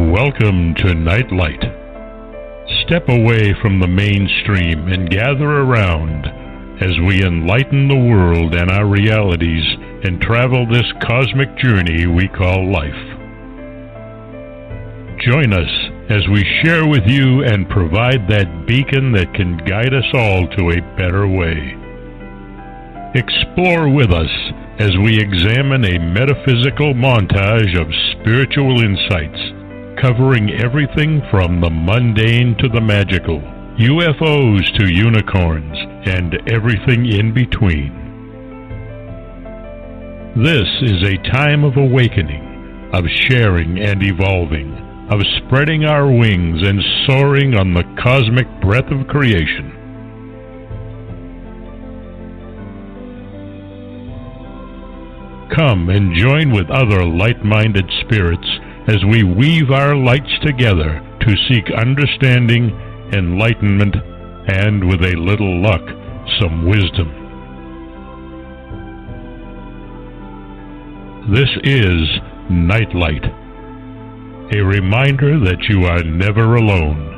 Welcome to Nightlight. Step away from the mainstream and gather around as we enlighten the world and our realities and travel this cosmic journey we call life. Join us as we share with you and provide that beacon that can guide us all to a better way. Explore with us as we examine a metaphysical montage of spiritual insights, covering everything from the mundane to the magical, UFOs to unicorns, and everything in between. This is a time of awakening, of sharing and evolving, of spreading our wings and soaring on the cosmic breath of creation. Come and join with other light-minded spirits as we weave our lights together to seek understanding, enlightenment, and, with a little luck, some wisdom. This is Nightlight, a reminder that you are never alone.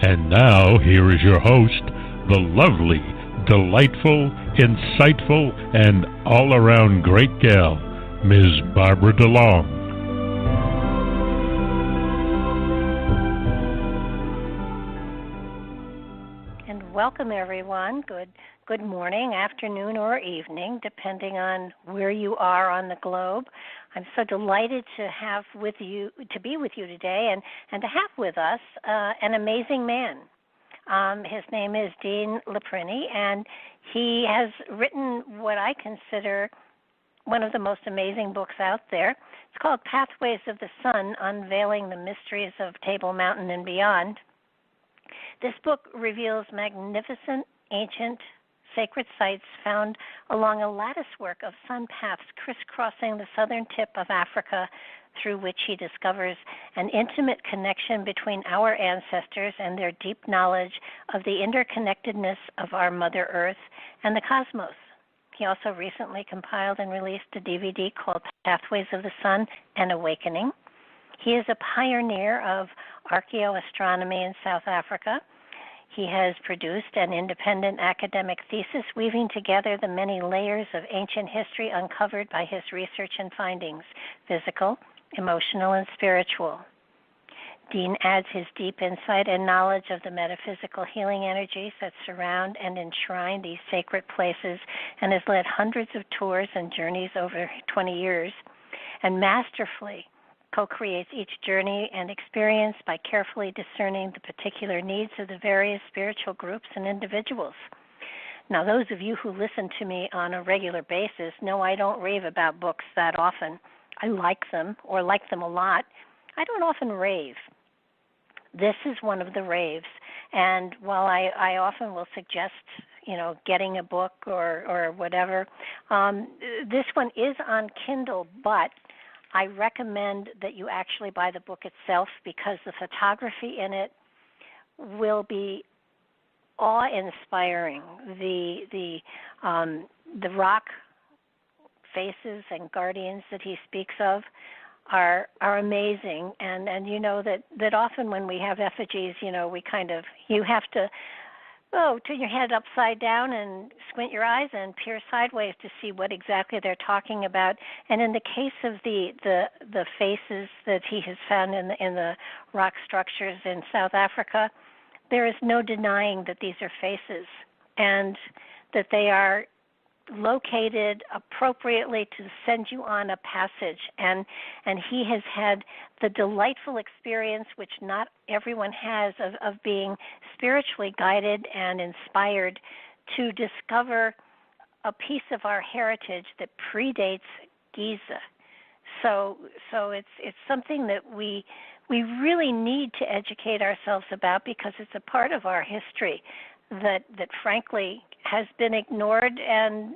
And now, here is your host, the lovely, delightful, insightful, and all-around great gal, Ms. Barbara DeLong. And welcome, everyone. Good morning, afternoon, or evening, depending on where you are on the globe. I'm so delighted to be with you today, and to have with us an amazing man. His name is Dean Liprini, and he has written what I consider one of the most amazing books out there. It's called Pathways of the Sun, Unveiling the Mysteries of Table Mountain and Beyond. This book reveals magnificent, ancient, sacred sites found along a latticework of sun paths crisscrossing the southern tip of Africa, through which he discovers an intimate connection between our ancestors and their deep knowledge of the interconnectedness of our Mother Earth and the cosmos. He also recently compiled and released a DVD called Pathways of the Sun, An Awakening. He is a pioneer of archaeoastronomy in South Africa. He has produced an independent academic thesis weaving together the many layers of ancient history uncovered by his research and findings, physical, emotional, and spiritual. Dean adds his deep insight and knowledge of the metaphysical healing energies that surround and enshrine these sacred places, and has led hundreds of tours and journeys over 20 years, and masterfully co-creates each journey and experience by carefully discerning the particular needs of the various spiritual groups and individuals. Now, those of you who listen to me on a regular basis know I don't rave about books that often. I like them, or like them a lot. I don't often rave. This is one of the raves. And while I often will suggest, getting a book or whatever, this one is on Kindle, but I recommend that you actually buy the book itself, because the photography in it will be awe-inspiring. The rock faces and guardians that he speaks of are amazing, and you know that often when we have effigies, you have to turn your head upside down and squint your eyes and peer sideways to see what exactly they're talking about. And in the case of the faces that he has found in the rock structures in South Africa, there is no denying that these are faces, and that they are located appropriately to send you on a passage. And he has had the delightful experience, which not everyone has, of being spiritually guided and inspired to discover a piece of our heritage that predates Giza. So it's something that we really need to educate ourselves about, because it's a part of our history that frankly has been ignored and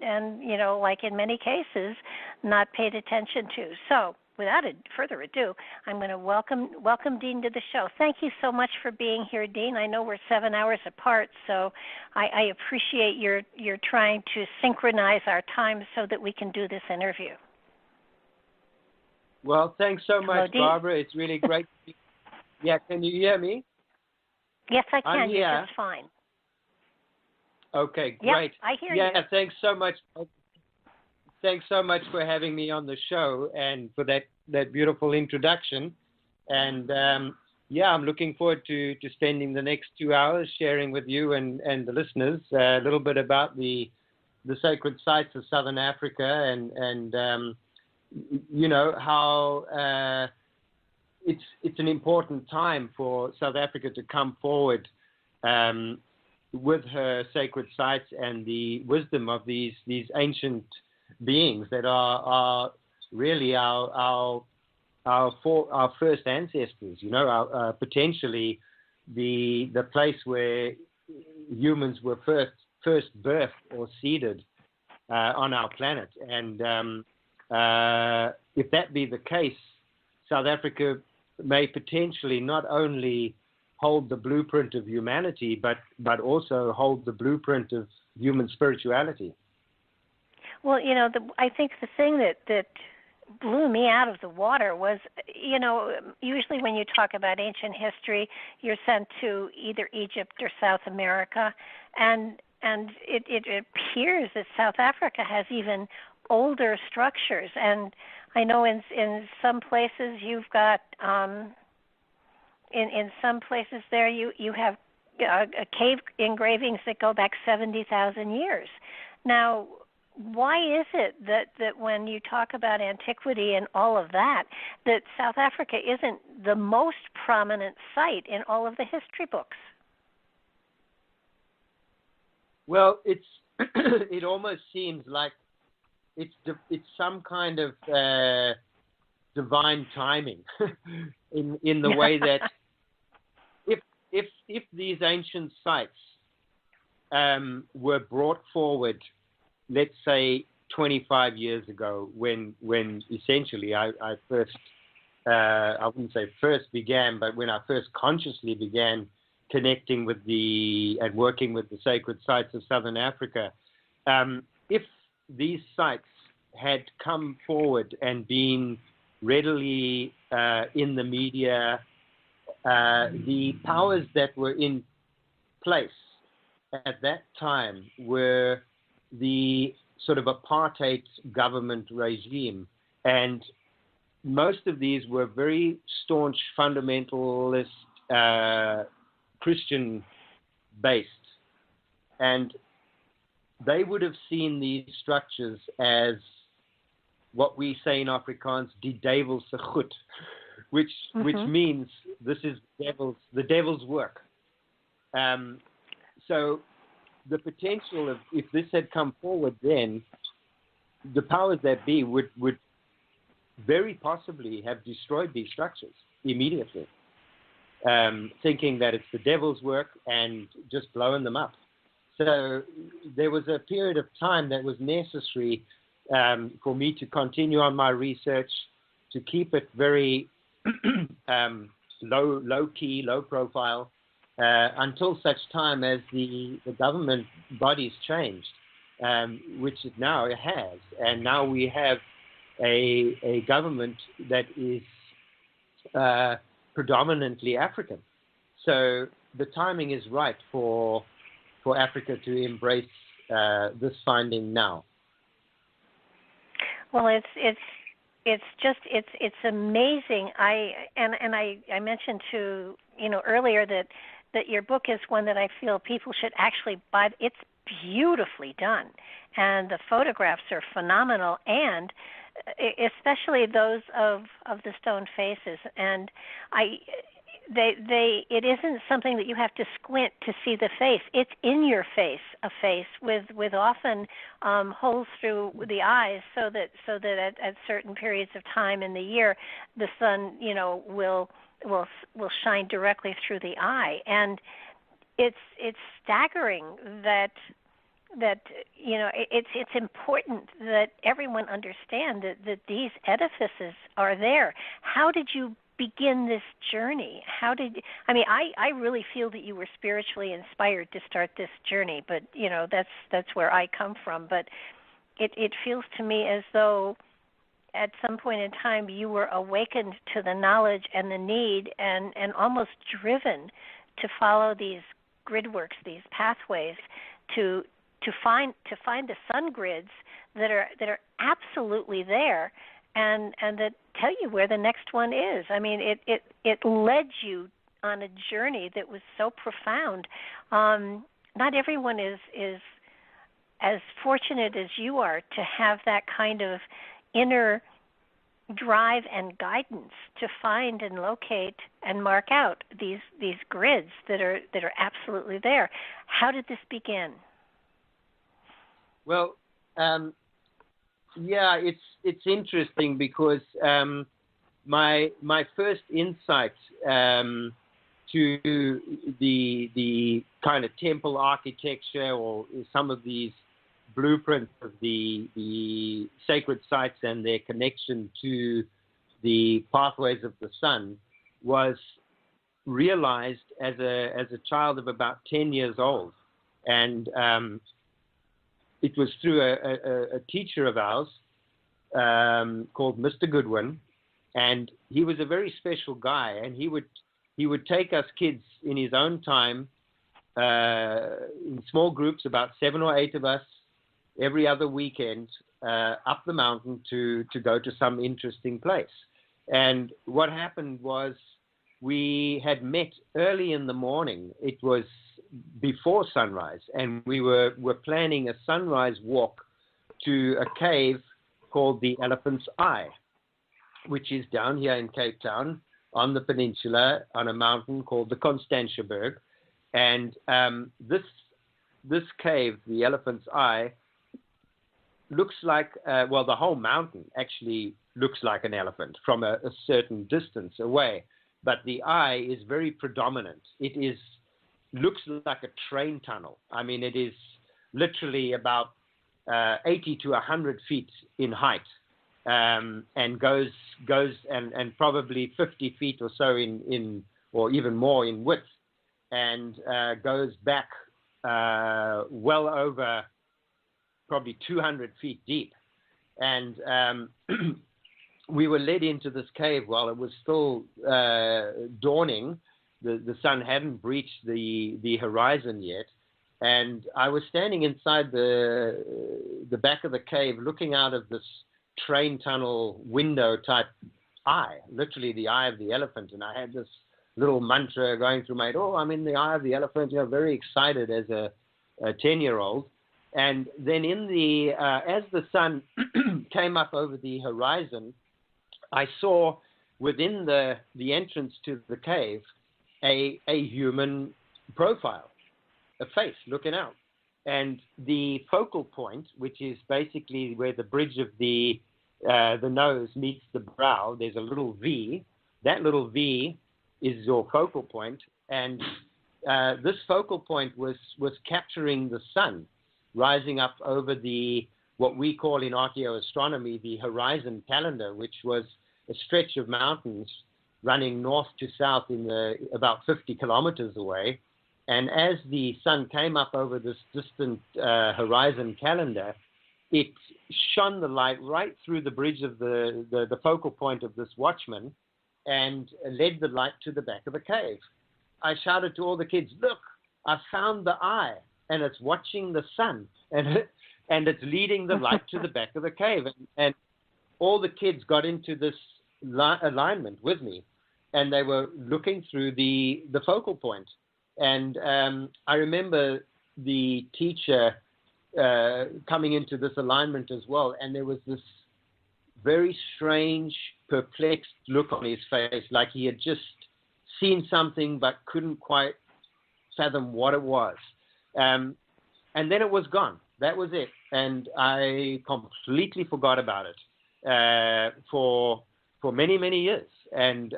like in many cases, not paid attention to. So without further ado, I'm going to welcome Dean to the show. Thank you so much for being here, Dean. I know we're 7 hours apart, so I appreciate your trying to synchronize our time so that we can do this interview. Well, thanks so Hello, much, Dean. Barbara. It's really great. Yeah, can you hear me? Yes, I can. I'm here. You're just fine. Okay, Yep, great. I hear you. Yeah, thanks so much. Thanks so much for having me on the show and for that beautiful introduction. And I'm looking forward to spending the next 2 hours sharing with you and the listeners a little bit about the sacred sites of Southern Africa and how it's an important time for South Africa to come forward with her sacred sites and the wisdom of these ancient beings that are really our first ancestors. Our potentially the place where humans were first birthed or seeded on our planet. And if that be the case, South Africa may potentially not only hold the blueprint of humanity, but also hold the blueprint of human spirituality. Well, I think the thing that blew me out of the water was, usually when you talk about ancient history, you're sent to either Egypt or South America, and it appears that South Africa has even older structures. And I know in some places you've got in some places there you have cave engravings that go back 70,000 years. Now, why is it that when you talk about antiquity and all of that South Africa isn't the most prominent site in all of the history books? Well, it almost seems like it's some kind of divine timing in the way that if these ancient sites were brought forward, let's say 25 years ago, when essentially I first, I wouldn't say first began, but when I first consciously began connecting with and working with the sacred sites of Southern Africa, if these sites had come forward and been readily in the media, the powers that were in place at that time were the sort of apartheid government regime, and most of these were very staunch fundamentalist Christian based, and they would have seen these structures as what we say in Afrikaans, die duivel se goed, which means this is the devil's work. So the potential of, if this had come forward then, the powers that be would very possibly have destroyed these structures immediately, thinking that it's the devil's work and just blowing them up. So there was a period of time that was necessary for me to continue on my research, to keep it very low key, low profile, until such time as the government bodies changed, which it now has. And now we have a government that is predominantly African. So the timing is right for Africa to embrace this finding now. Well, it's amazing. I mentioned to earlier that your book is one that I feel people should actually buy. It's beautifully done, and the photographs are phenomenal, and especially those of the stone faces. And it isn't something that you have to squint to see the face. It's in your face, a face with often holes through the eyes, so that at certain periods of time in the year, the sun, will shine directly through the eye. And it's staggering that it's important that everyone understand that these edifices are there. How did you begin this journey? I really feel that you were spiritually inspired to start this journey, but that's where I come from. But it feels to me as though at some point in time you were awakened to the knowledge and the need and almost driven to follow these grid works, these pathways, to find the sun grids that are absolutely there and that tell you where the next one is. I mean, it led you on a journey that was so profound. Not everyone is as fortunate as you are to have that kind of inner drive and guidance to find and locate and mark out these grids that are absolutely there. How did this begin? Well, yeah, it's interesting because my first insight to the kind of temple architecture or some of these blueprints of the sacred sites and their connection to the pathways of the sun was realized as a child of about 10 years old, and it was through a teacher of ours called Mr. Goodwin, and he was a very special guy, and he would take us kids in his own time in small groups, about 7 or 8 of us, every other weekend up the mountain to go to some interesting place. And what happened was we had met early in the morning. It was before sunrise, and we were planning a sunrise walk to a cave called the Elephant's Eye, which is down here in Capetown on the peninsula on a mountain called the Constantiaberg. And this cave, the Elephant's Eye, looks like, well, the whole mountain actually looks like an elephant from a certain distance away, but the eye is very predominant. It looks like a train tunnel. I mean, it is literally about 80 to 100 feet in height, and goes and probably 50 feet or so in or even more in width, and goes back well over probably 200 feet deep. And we were led into this cave while it was still dawning. The sun hadn't breached the horizon yet. And I was standing inside the back of the cave looking out of this train tunnel window type eye, literally the eye of the elephant. And I had this little mantra going through my head, oh, I'm in the eye of the elephant, very excited as a 10-year-old. And then as the sun came up over the horizon, I saw within the entrance to the cave a human profile, a face looking out. And the focal point, which is basically where the bridge of the nose meets the brow, there's a little V. That little V is your focal point. And this focal point was capturing the sun rising up over what we call in archaeoastronomy the horizon calendar, which was a stretch of mountains running north to south about 50 kilometers away. And as the sun came up over this distant horizon calendar, it shone the light right through the bridge of the focal point of this watchman and led the light to the back of the cave. I shouted to all the kids, look, I found the eye, and it's watching the sun, and it's leading the light to the back of the cave. And all the kids got into this alignment with me, and they were looking through the focal point. And I remember the teacher coming into this alignment as well, and there was this very strange, perplexed look on his face, like he had just seen something but couldn't quite fathom what it was. And then it was gone. That was it. And I completely forgot about it for many, many years. And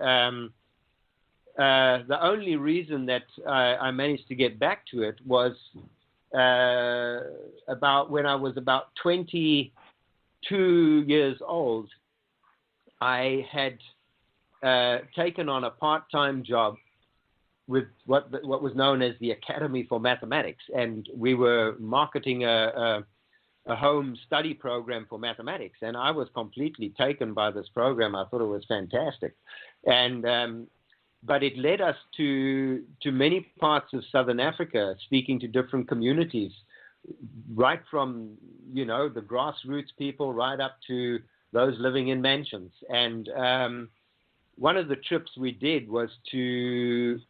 the only reason that I managed to get back to it was about when I was about 22 years old. I had taken on a part-time job with what was known as the Academy for Mathematics, and we were marketing a a home study program for mathematics, and I was completely taken by this program. I thought it was fantastic, and but it led us to many parts of Southern Africa, speaking to different communities, right from the grassroots people right up to those living in mansions. And one of the trips we did was to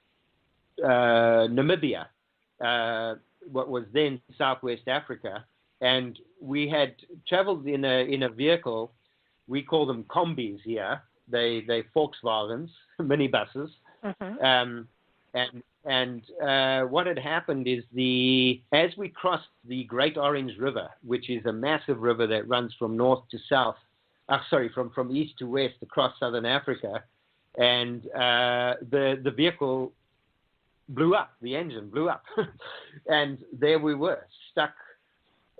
Namibia, what was then Southwest Africa, and we had traveled in a vehicle. We call them combis here. They Volkswagens, minibuses. Mm-hmm. And what had happened is as we crossed the Great Orange River, which is a massive river that runs from north to south, from east to west across Southern Africa, and the vehicle blew up. The engine blew up, and there we were stuck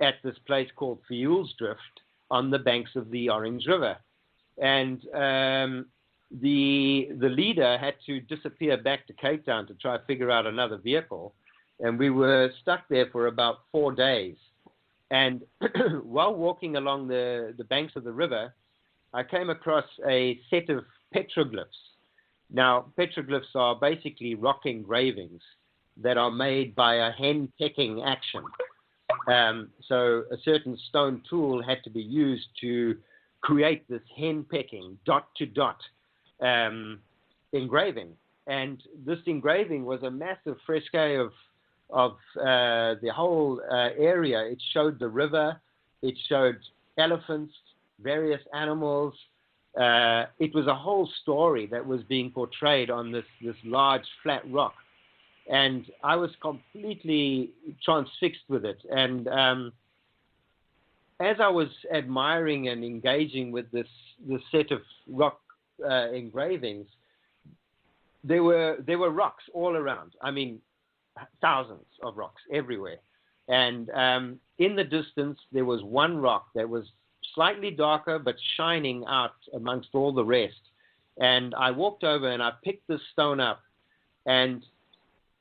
at this place called Fuelsdrift on the banks of the Orange River, and the leader had to disappear back to Capetown to try to figure out another vehicle, and we were stuck there for about 4 days. And while walking along the banks of the river, I came across a set of petroglyphs. Now, petroglyphs are basically rock engravings that are made by a hen-pecking action. So a certain stone tool had to be used to create this hen-pecking, dot-to-dot engraving. And this engraving was a massive fresco of the whole area. It showed the river, it showed elephants, various animals. It was a whole story that was being portrayed on this large flat rock. And I was completely transfixed with it. And as I was admiring and engaging with this set of rock engravings, there were rocks all around. I mean, thousands of rocks everywhere. And in the distance, there was one rock that was slightly darker but shining out amongst all the rest. And I walked over and I picked this stone up, and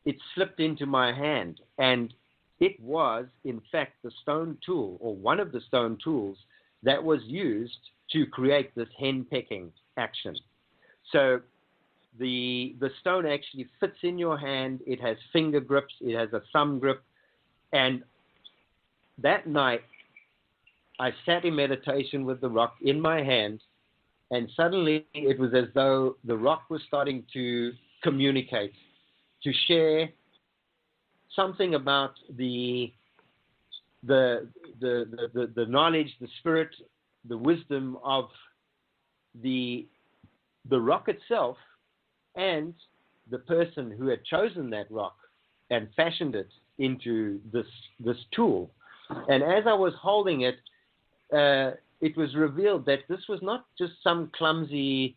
it slipped into my hand. And it was, in fact, the stone tool, or one of the stone tools, that was used to create this hen-pecking action. So the stone actually fits in your hand. It has finger grips. It has a thumb grip. And that night, I sat in meditation with the rock in my hand, and suddenly it was as though the rock was starting to communicate, to share something about the knowledge, the spirit, the wisdom of the rock itself, and the person who had chosen that rock and fashioned it into this tool. And as I was holding it, it was revealed that this was not just some clumsy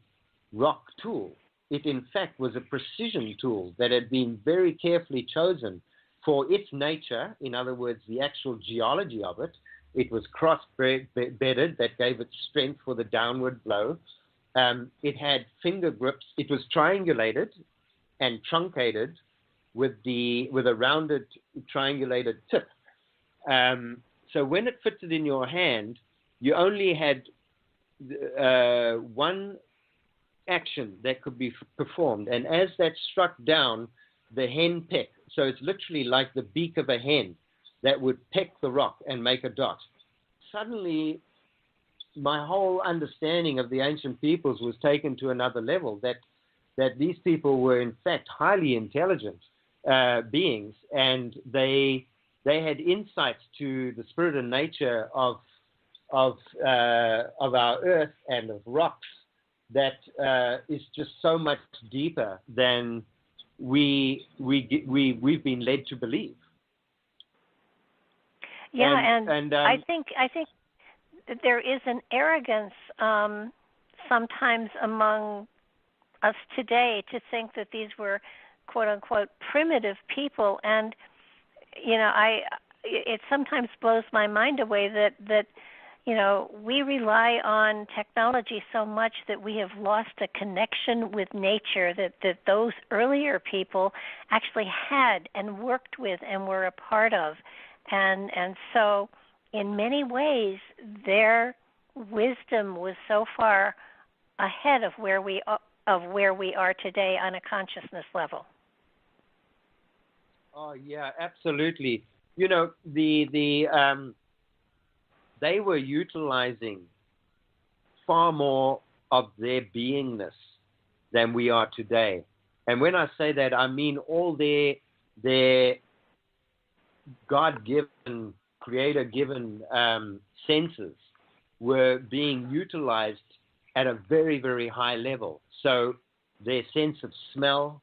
rock tool. It, in fact, was a precision tool that had been very carefully chosen for its nature. In other words, the actual geology of it. It was cross-bedded, that gave it strength for the downward blow. It had finger grips. It was triangulated and truncated with a rounded, triangulated tip. So when it fitted in your hand, you only had one action that could be performed. And as that struck down, the hen peck, so it's literally like the beak of a hen that would peck the rock and make a dot. Suddenly, my whole understanding of the ancient peoples was taken to another level, that these people were, in fact, highly intelligent beings, and they had insights to the spirit and nature of our earth and of rocks that is just so much deeper than we've been led to believe. Yeah, and I think that there is an arrogance sometimes among us today to think that these were quote unquote primitive people, and it sometimes blows my mind away that we rely on technology so much that we have lost a connection with nature that those earlier people actually had and worked with and were a part of. And so in many ways, their wisdom was so far ahead of where we are today on a consciousness level. Oh yeah, absolutely. You know, they were utilizing far more of their beingness than we are today. And when I say that, I mean all their God-given, creator-given senses were being utilized at a very, very high level. So their sense of smell,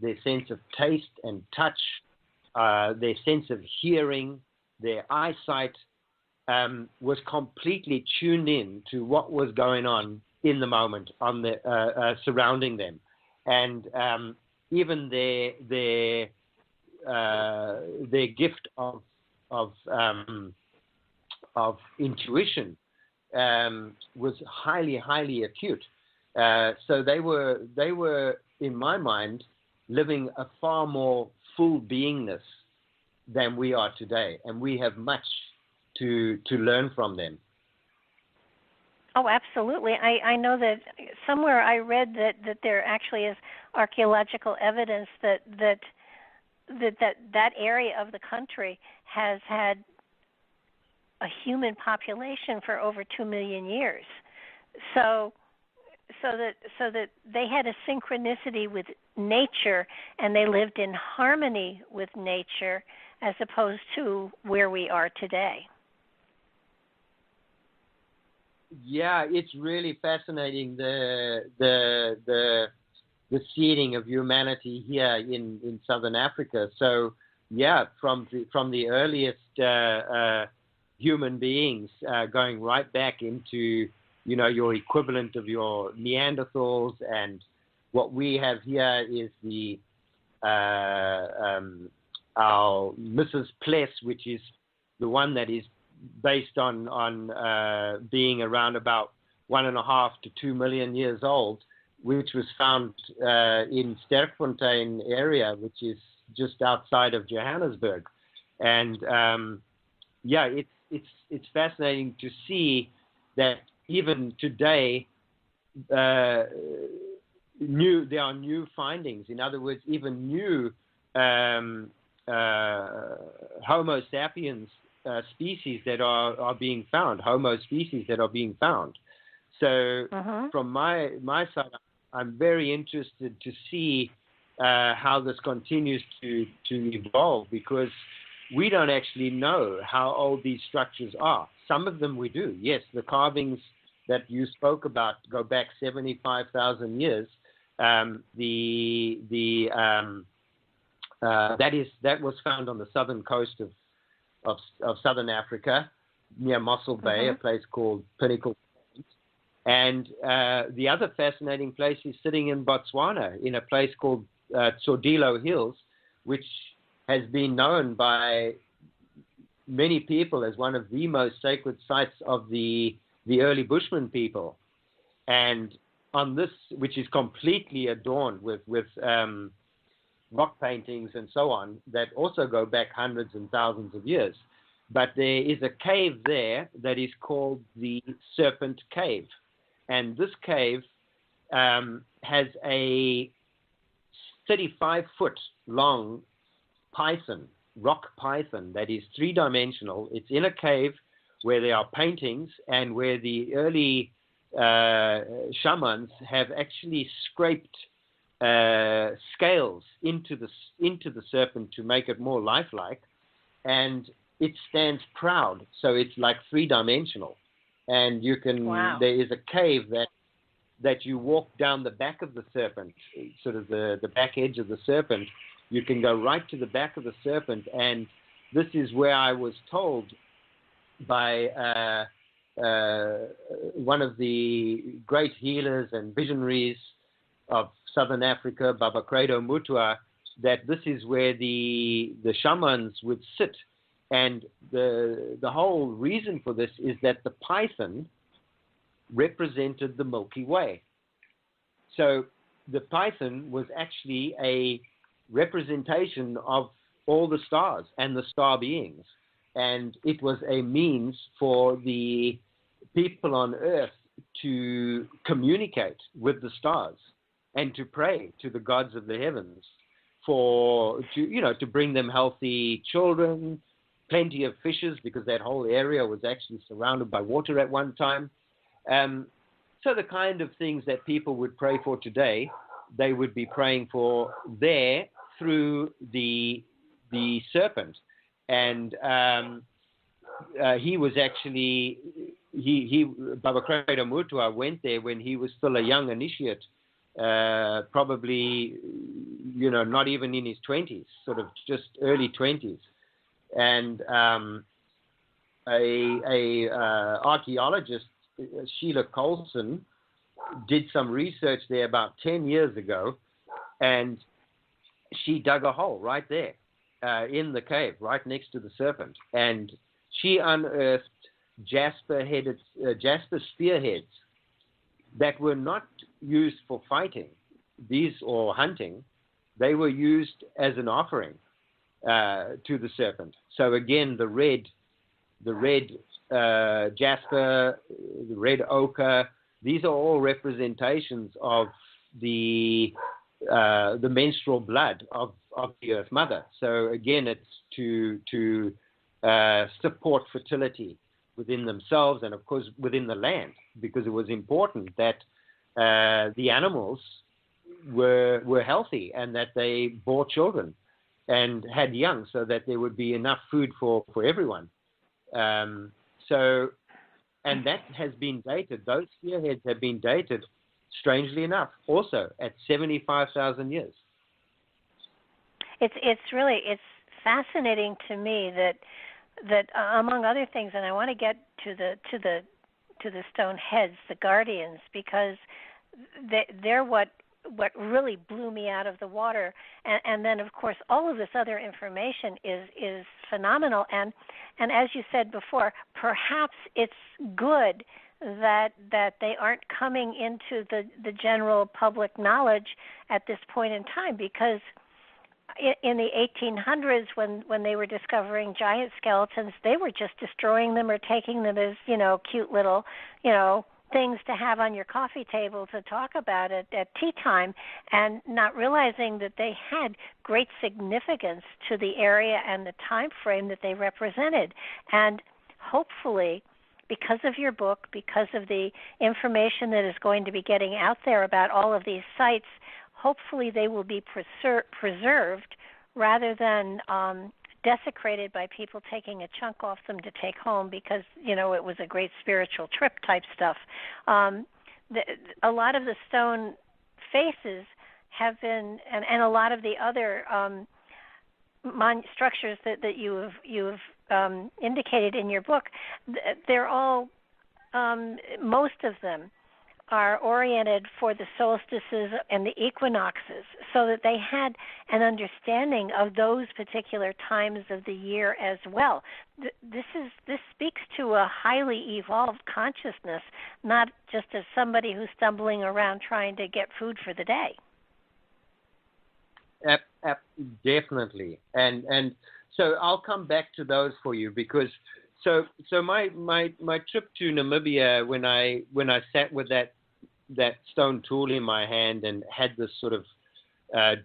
their sense of taste and touch, their sense of hearing, their eyesight was completely tuned in to what was going on in the moment, on the surrounding them, and even their gift of intuition was highly acute. So they were, in my mind, living a far more full beingness than we are today, and we have much to learn from them. Oh, absolutely. I know that somewhere I read that there actually is archaeological evidence that area of the country has had a human population for over 2 million years. So that they had a synchronicity with nature, and they lived in harmony with nature as opposed to where we are today. Yeah, it's really fascinating, the seeding of humanity here in Southern Africa. So yeah, from the earliest human beings, going right back into, you know, your equivalent of your Neanderthals, and what we have here is our Mrs. Pless, which is the one that is based on being around about 1.5 to 2 million years old, which was found in Sterkfontein area, which is just outside of Johannesburg. And yeah, it's fascinating to see that even today, there are new findings. In other words, even new Homo sapiens species that are being found, Homo species that are being found. So from my side, I'm very interested to see how this continues to evolve, because we don't actually know how old these structures are. Some of them we do. Yes, the carvings that you spoke about go back 75,000 years. That was found on the southern coast of Southern Africa, near Mossel Bay, a place called Pinnacle. And the other fascinating place is sitting in Botswana, in a place called Tsodilo Hills, which has been known by many people as one of the most sacred sites of the early Bushman people. And on this, which is completely adorned with rock paintings and so on, that also go back hundreds and thousands of years. But there is a cave there that is called the Serpent Cave. And this cave has a 35-foot long python, rock python, that is three-dimensional. It's in a cave where there are paintings, and where the early shamans have actually scraped scales into the serpent to make it more lifelike, and it stands proud. So it's like three-dimensional, and you can. Wow. There is a cave that you walk down the back of the serpent, sort of the back edge of the serpent. You can go right to the back of the serpent, and this is where I was told by one of the great healers and visionaries of Southern Africa, Baba Credo Mutwa, that this is where the shamans would sit. And the whole reason for this is that the python represented the Milky Way. So the python was actually a representation of all the stars and the star beings. and it was a means for the people on Earth to communicate with the stars and to pray to the gods of the heavens to bring them healthy children, plenty of fishes, because that whole area was actually surrounded by water at one time. So the kind of things that people would pray for today, they would be praying for there through the serpent. And he was actually, Baba Credo Mutwa went there when he was still a young initiate, probably, not even in his 20s, sort of just early 20s. And a archaeologist, Sheila Colson, did some research there about 10 years ago, and she dug a hole right there in the cave, right next to the serpent, and she unearthed jasper spearheads that were not used for fighting or hunting. They were used as an offering to the serpent. So again, the red jasper, the red ochre, these are all representations of the menstrual blood of the Earth Mother. So again, it's to support fertility within themselves and, of course, within the land, because it was important that the animals were healthy and that they bore children and had young, so that there would be enough food for everyone. And that has been dated. Those spearheads have been dated, strangely enough, also at 75,000 years. It's fascinating to me that among other things, and I want to get to the stone heads, the guardians, because they're what really blew me out of the water. And then, of course, all of this other information is phenomenal. And as you said before, perhaps it's good that they aren't coming into the general public knowledge at this point in time, because in the 1800s, when they were discovering giant skeletons, they were just destroying them or taking them as, cute little, things to have on your coffee table to talk about at tea time, and not realizing that they had great significance to the area and the time frame that they represented. And hopefully, because of your book, because of the information that is going to be getting out there about all of these sites, hopefully they will be preserved rather than desecrated by people taking a chunk off them to take home because, it was a great spiritual trip type stuff. A lot of the stone faces have been, and a lot of the other structures that you've indicated in your book, they're all, most of them are oriented for the solstices and the equinoxes, so that they had an understanding of those particular times of the year as well. This speaks to a highly evolved consciousness, not just as somebody who's stumbling around trying to get food for the day. Definitely, and so I'll come back to those for you, because so my trip to Namibia, when I sat with that stone tool in my hand and had this sort of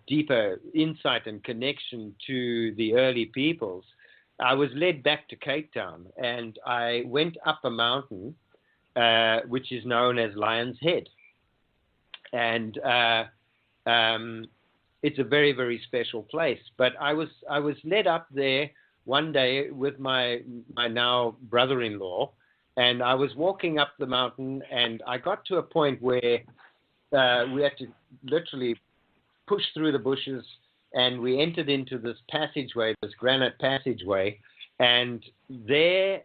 deeper insight and connection to the early peoples, I was led back to Capetown, and I went up a mountain, which is known as Lion's Head, and it's a very, very special place. But I was led up there one day with my now brother-in-law, and I was walking up the mountain, and I got to a point where we had to literally push through the bushes, and we entered into this passageway, this granite passageway, and there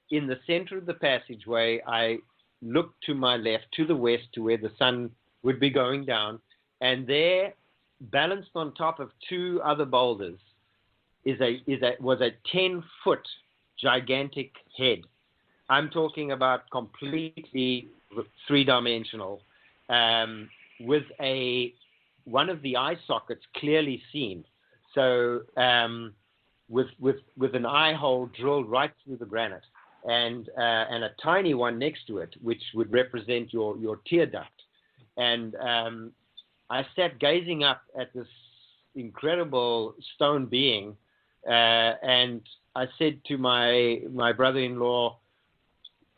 in the center of the passageway, I looked to my left, to the west, to where the sun would be going down, and there, balanced on top of two other boulders, was a 10-foot gigantic head. I'm talking about completely three-dimensional, with one of the eye sockets clearly seen. So with an eye hole drilled right through the granite, and a tiny one next to it, which would represent your tear duct. And I sat gazing up at this incredible stone being, and I said to my brother-in-law,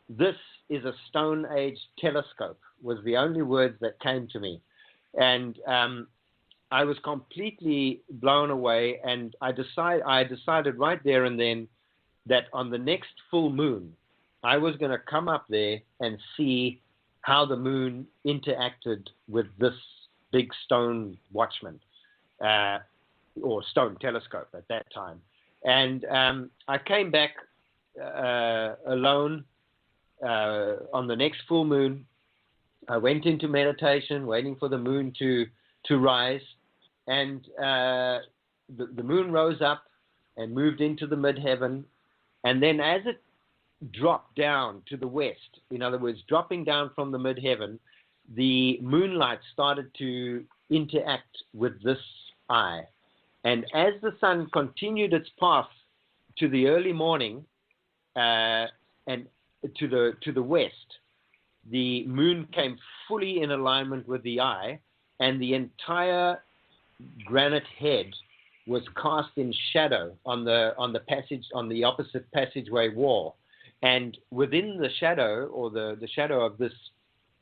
"This is a Stone Age telescope," was the only words that came to me. And I was completely blown away, and I decided right there and then that on the next full moon, I was going to come up there and see how the moon interacted with this big stone watchman, or stone telescope at that time. And I came back alone on the next full moon. I went into meditation, waiting for the moon to rise, and the moon rose up and moved into the midheaven, and then as it dropped down to the west, in other words, dropping down from the midheaven, the moonlight started to interact with this eye. And as the sun continued its path to the early morning and to the west, the moon came fully in alignment with the eye, and the entire granite head was cast in shadow on the passage, on the opposite passageway wall. And within the shadow, or the shadow of this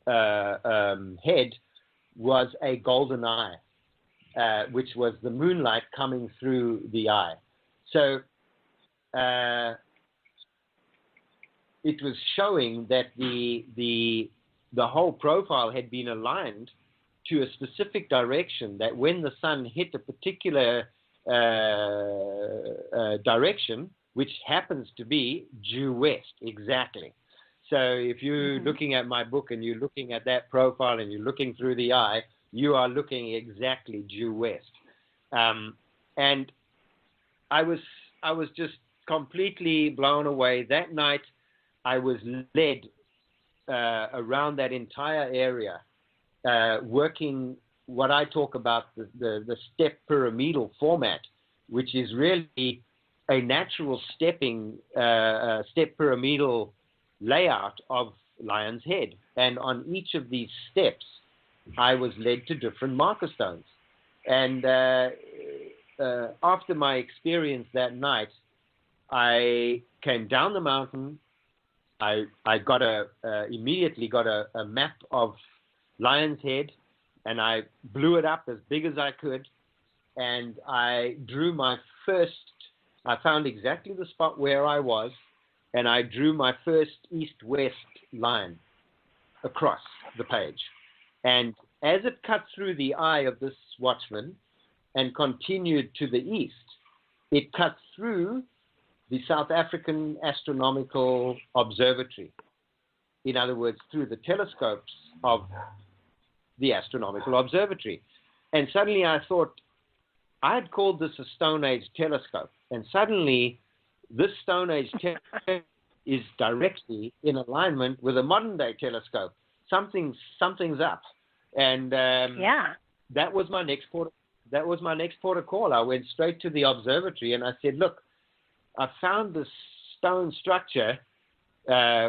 head, was a golden eye, which was the moonlight coming through the eye. So it was showing that the whole profile had been aligned to a specific direction, that when the sun hit a particular direction, which happens to be due west, exactly. So if you're looking at my book and you're looking at that profile and you're looking through the eye, you are looking exactly due west. And I was just completely blown away. That night, I was led around that entire area, working what I talk about, the step pyramidal format, which is really a natural step pyramidal layout of Lion's Head. And on each of these steps, I was led to different marker stones. And after my experience that night, I came down the mountain. I immediately got a map of Lion's Head, and I blew it up as big as I could, and I drew my first. I found exactly the spot where I was, and I drew my first east-west line across the page. And as it cut through the eye of this watchman and continued to the east, it cut through the South African Astronomical Observatory. In other words, through the telescopes of the Astronomical Observatory. And suddenly I thought, I had called this a Stone Age telescope. And suddenly this Stone Age telescope is directly in alignment with a modern day telescope. Something's up. And that was my next port of call. I went straight to the observatory and I said, look, I found this stone structure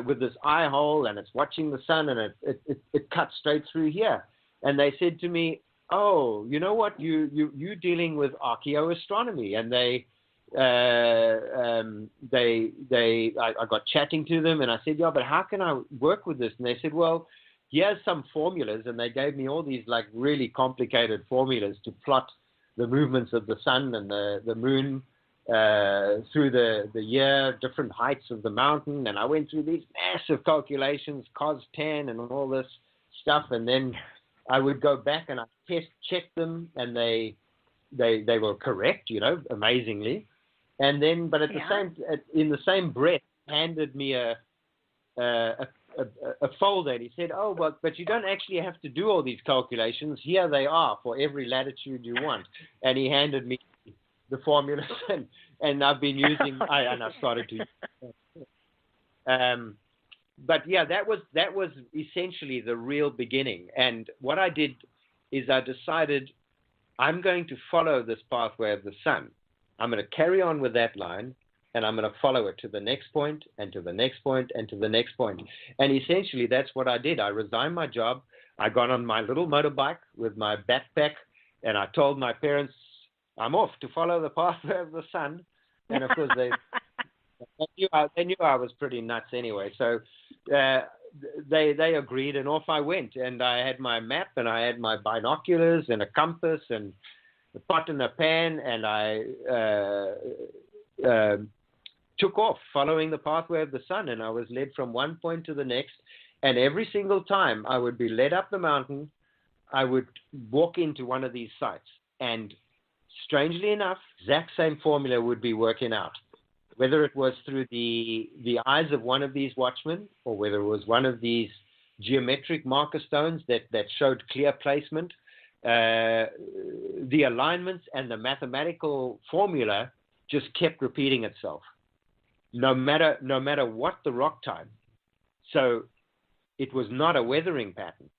with this eye hole, and it's watching the sun, and it cuts straight through here. And they said to me, oh, you know what, you're dealing with archaeoastronomy. And I got chatting to them, and I said, yeah, but how can I work with this? And they said, well, here's some formulas. And they gave me all these like really complicated formulas to plot the movements of the sun and the moon through the year, different heights of the mountain. And I went through these massive calculations, cos 10 and all this stuff. And then I would go back and I check them, and they were correct, amazingly. And then, but in the same breath, handed me a folder, and he said, oh, well, but you don't actually have to do all these calculations. Here they are for every latitude you want. And he handed me the formulas, and I've been using, and I've started to use. But yeah, that was essentially the real beginning. And what I did is I decided I'm going to follow this pathway of the sun. I'm going to carry on with that line, and I'm going to follow it to the next point, and to the next point, and to the next point. And essentially, that's what I did. I resigned my job. I got on my little motorbike with my backpack, and I told my parents, I'm off to follow the pathway of the sun. And of course, they knew I was pretty nuts anyway. So they agreed, and off I went. And I had my map, and I had my binoculars, and a compass, and a pot and a pan, and I took off following the pathway of the sun, and I was led from one point to the next. And every single time I would be led up the mountain, I would walk into one of these sites, and strangely enough, exact same formula would be working out. Whether it was through the eyes of one of these watchmen, or whether it was one of these geometric marker stones that showed clear placement, the alignments and the mathematical formula just kept repeating itself, no matter what the rock type. So it was not a weathering pattern.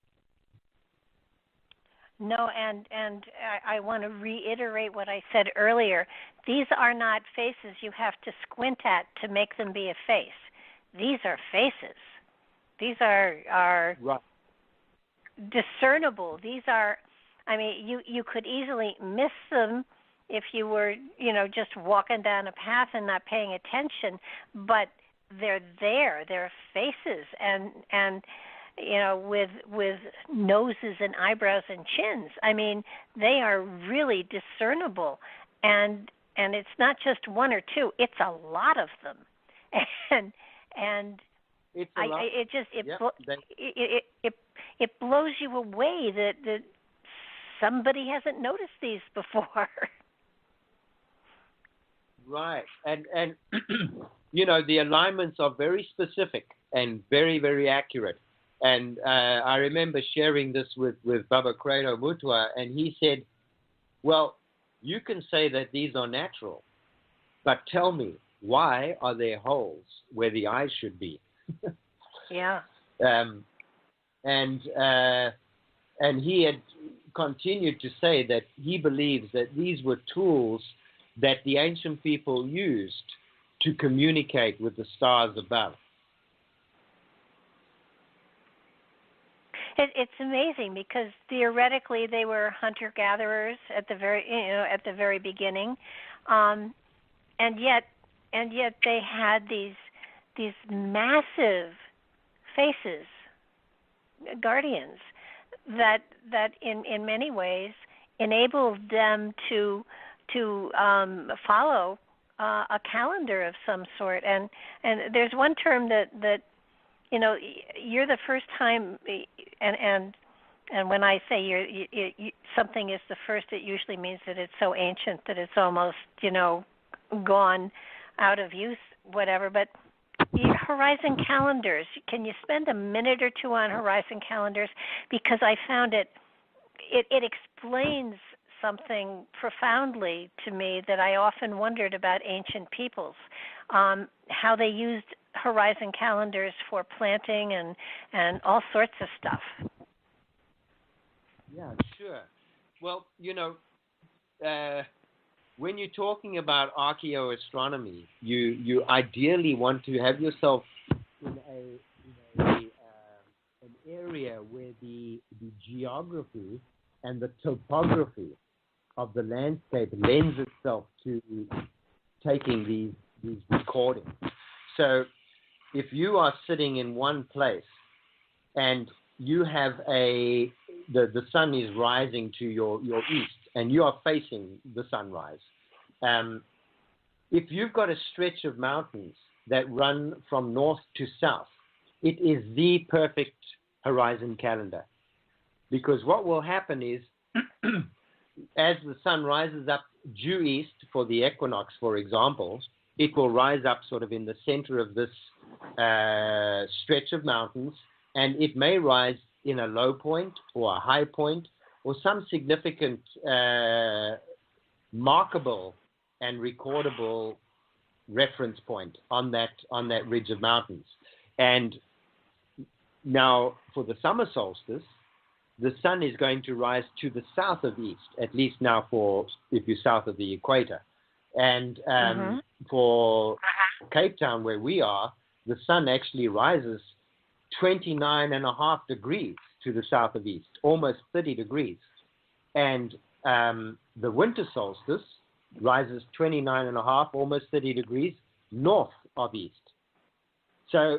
No, and I want to reiterate what I said earlier. These are not faces you have to squint at to make them be a face. These are faces. These are right. Discernible. These are, I mean, you could easily miss them if you were, just walking down a path and not paying attention, but they're there. They're faces, and with noses and eyebrows and chins. I mean, they are really discernible, and it's not just one or two; it's a lot of them, and it's a lot. It blows you away that somebody hasn't noticed these before. Right, and the alignments are very specific and very, very accurate. And I remember sharing this with Baba Credo Mutwa, and he said, well, you can say that these are natural, but tell me, why are there holes where the eyes should be? Yeah. And he had continued to say that he believes that these were tools that the ancient people used to communicate with the stars above. It's amazing because theoretically they were hunter-gatherers at the very beginning, and yet they had these massive faces, guardians, that in many ways enabled them to follow a calendar of some sort. And there's one term that you're the first time, and when I say you something is the first, it usually means that it's so ancient that it's almost gone out of use, whatever. But horizon calendars, can you spend a minute or two on horizon calendars? Because I found it explains something profoundly to me that I often wondered about ancient peoples, how they used horizon calendars for planting and all sorts of stuff. Yeah, sure. Well, when you're talking about archaeoastronomy, you ideally want to have yourself in an area where the geography and the topography of the landscape lends itself to taking these recordings. So if you are sitting in one place and you have the sun is rising to your east and you are facing the sunrise, if you've got a stretch of mountains that run from north to south, it is the perfect horizon calendar. Because what will happen is, as the sun rises up due east for the equinox, for example, it will rise up sort of in the center of this stretch of mountains, and it may rise in a low point or a high point or some significant markable and recordable reference point on that ridge of mountains. And now for the summer solstice, the sun is going to rise to the south of east, at least now if you're south of the equator. And for Capetown, where we are, the sun actually rises 29.5 degrees to the south of east, almost 30 degrees. And the winter solstice rises 29.5, almost 30 degrees north of east. So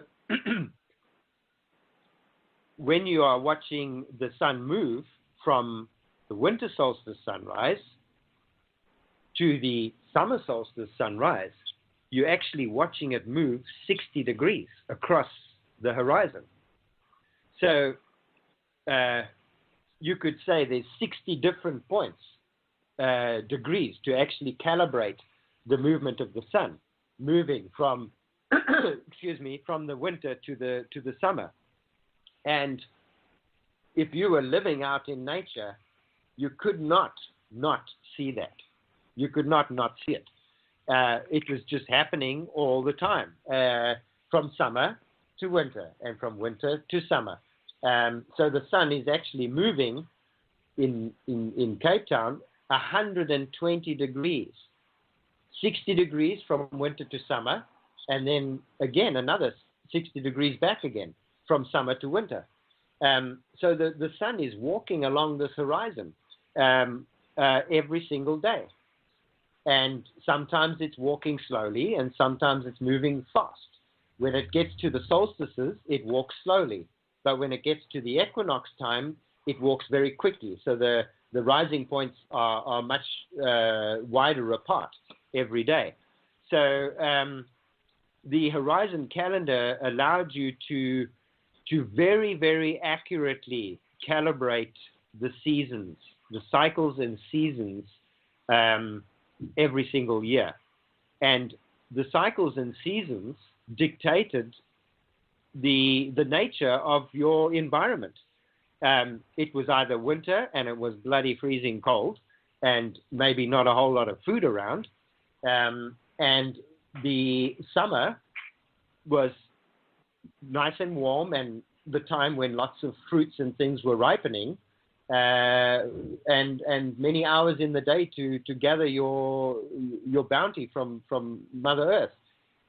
when you are watching the sun move from the winter solstice sunrise to the summer solstice sunrise, you're actually watching it move 60 degrees across the horizon. So you could say there's 60 different points, degrees, to actually calibrate the movement of the sun, moving from, from the winter to the summer. And if you were living out in nature, you could not see that. You could not see it. It was just happening all the time, from summer to winter and from winter to summer. So the sun is actually moving in Capetown 120 degrees, 60 degrees from winter to summer, and then again another 60 degrees back again from summer to winter. So the sun is walking along this horizon every single day. And sometimes it's walking slowly and sometimes it's moving fast. When it gets to the solstices, it walks slowly. But when it gets to the equinox time, it walks very quickly. So the rising points are much wider apart every day. So the horizon calendar allowed you to very, very accurately calibrate the seasons, the cycles and seasons every single year. And the cycles and seasons dictated the nature of your environment. It was either winter and it was bloody freezing cold and maybe not a whole lot of food around. And the summer was nice and warm and the time when lots of fruits and things were ripening, and many hours in the day to gather your bounty from Mother Earth.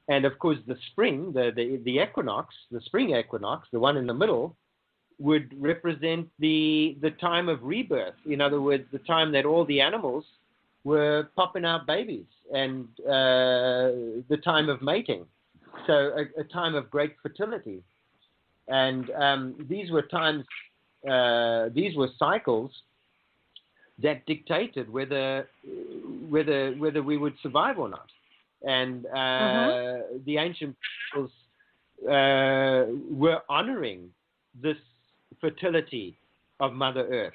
And of course the spring, the equinox, the spring equinox, the one in the middle, would represent the time of rebirth. In other words, the time that all the animals were popping out babies, and the time of mating. So a time of great fertility. And these were times, these were cycles that dictated whether we would survive or not. And the ancient peoples were honoring this fertility of Mother Earth,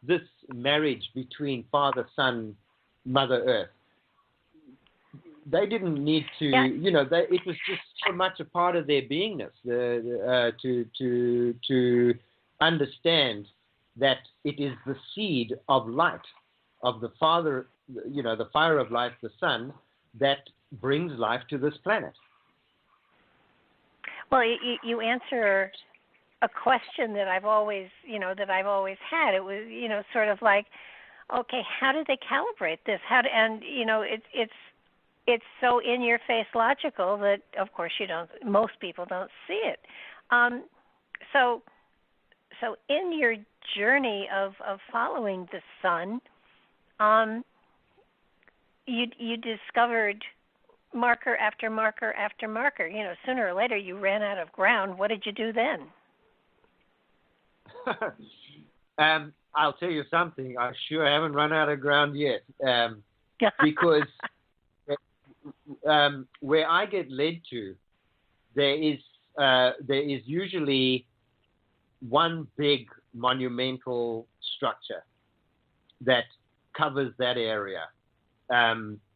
this marriage between Father, Son, Mother Earth. They didn't need to, it was just so much a part of their beingness to understand that it is the seed of light, of the Father, the fire of life, the Sun, that brings life to this planet. Well, you answer a question that I've always had. It was, sort of like, okay, how do they calibrate this? It's so in your face logical that, of course, most people don't see it. So in your journey of following the sun, you discovered marker after marker after marker. Sooner or later you ran out of ground. What did you do then? I'll tell you something. I sure haven't run out of ground yet, because where I get led to, there is usually one big monumental structure that covers that area.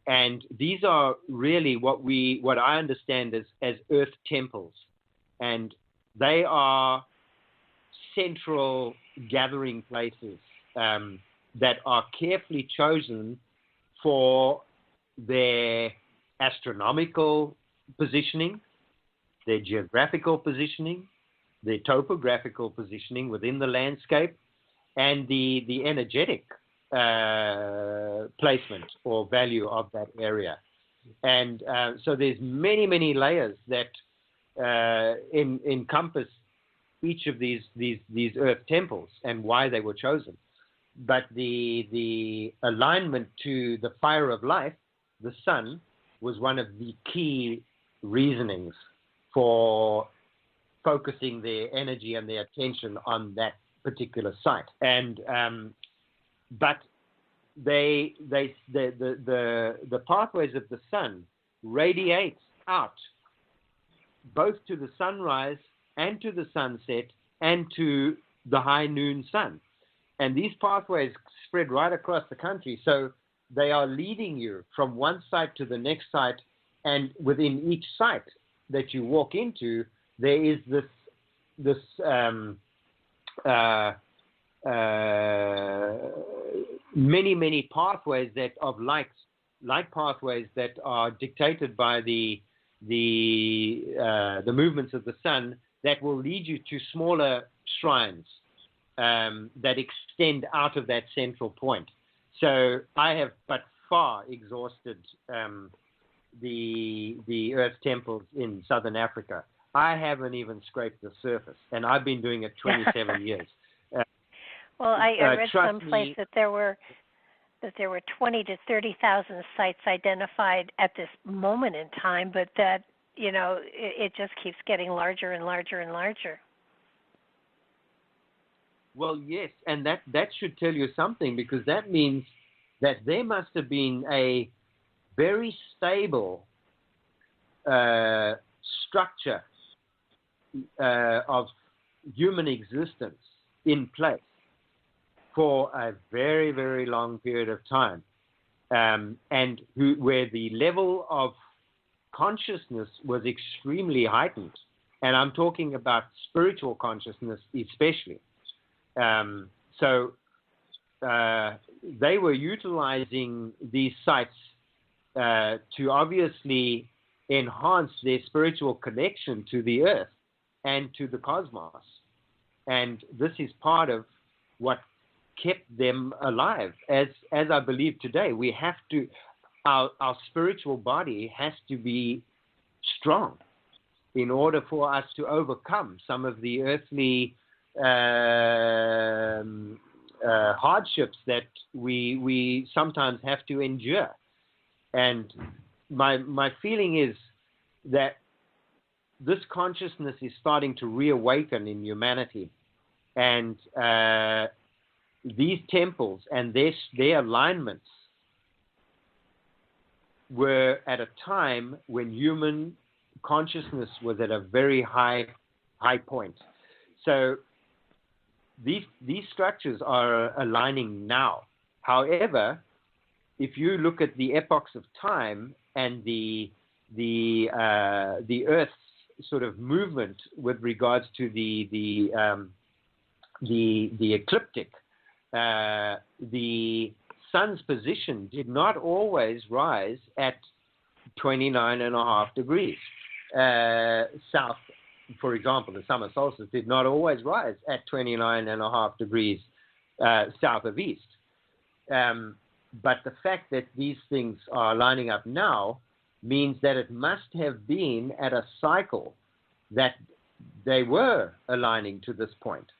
And these are really what I understand as earth temples. And they are central gathering places that are carefully chosen for their astronomical positioning, their geographical positioning, their topographical positioning within the landscape, and the energetic placement or value of that area. And so there's many layers that encompass each of these earth temples and why they were chosen. But the alignment to the fire of life, the sun, was one of the key reasonings for focusing their energy and their attention on that particular site. And but the pathways of the sun radiate out both to the sunrise and to the sunset and to the high noon sun. And these pathways spread right across the country. So they are leading you from one site to the next site. And within each site that you walk into, there is this many pathways that of like pathways that are dictated by the movements of the sun that will lead you to smaller shrines that extend out of that central point. So I have but far exhausted the earth temples in southern Africa. I haven't even scraped the surface, and I've been doing it 27 years. Well, I read someplace that there were 20 to 30,000 sites identified at this moment in time, but that it just keeps getting larger and larger and larger. Well, yes, and that should tell you something, because that means that there must have been a very stable structure of human existence in place for a very, very long period of time, and where the level of consciousness was extremely heightened. And I'm talking about spiritual consciousness especially. So they were utilizing these sites to obviously enhance their spiritual connection to the earth and to the cosmos. And this is part of what kept them alive. As I believe today, we have to, our spiritual body has to be strong in order for us to overcome some of the earthly hardships that we sometimes have to endure. And my feeling is that this consciousness is starting to reawaken in humanity, and these temples and their alignments were at a time when human consciousness was at a very high point. So these structures are aligning now. However, if you look at the epochs of time and the Earth's sort of movement with regards to the ecliptic, the sun's position did not always rise at 29.5 degrees south. For example, the summer solstice did not always rise at 29.5 degrees south of east. But the fact that these things are lining up now means that it must have been at a cycle that they were aligning to this point.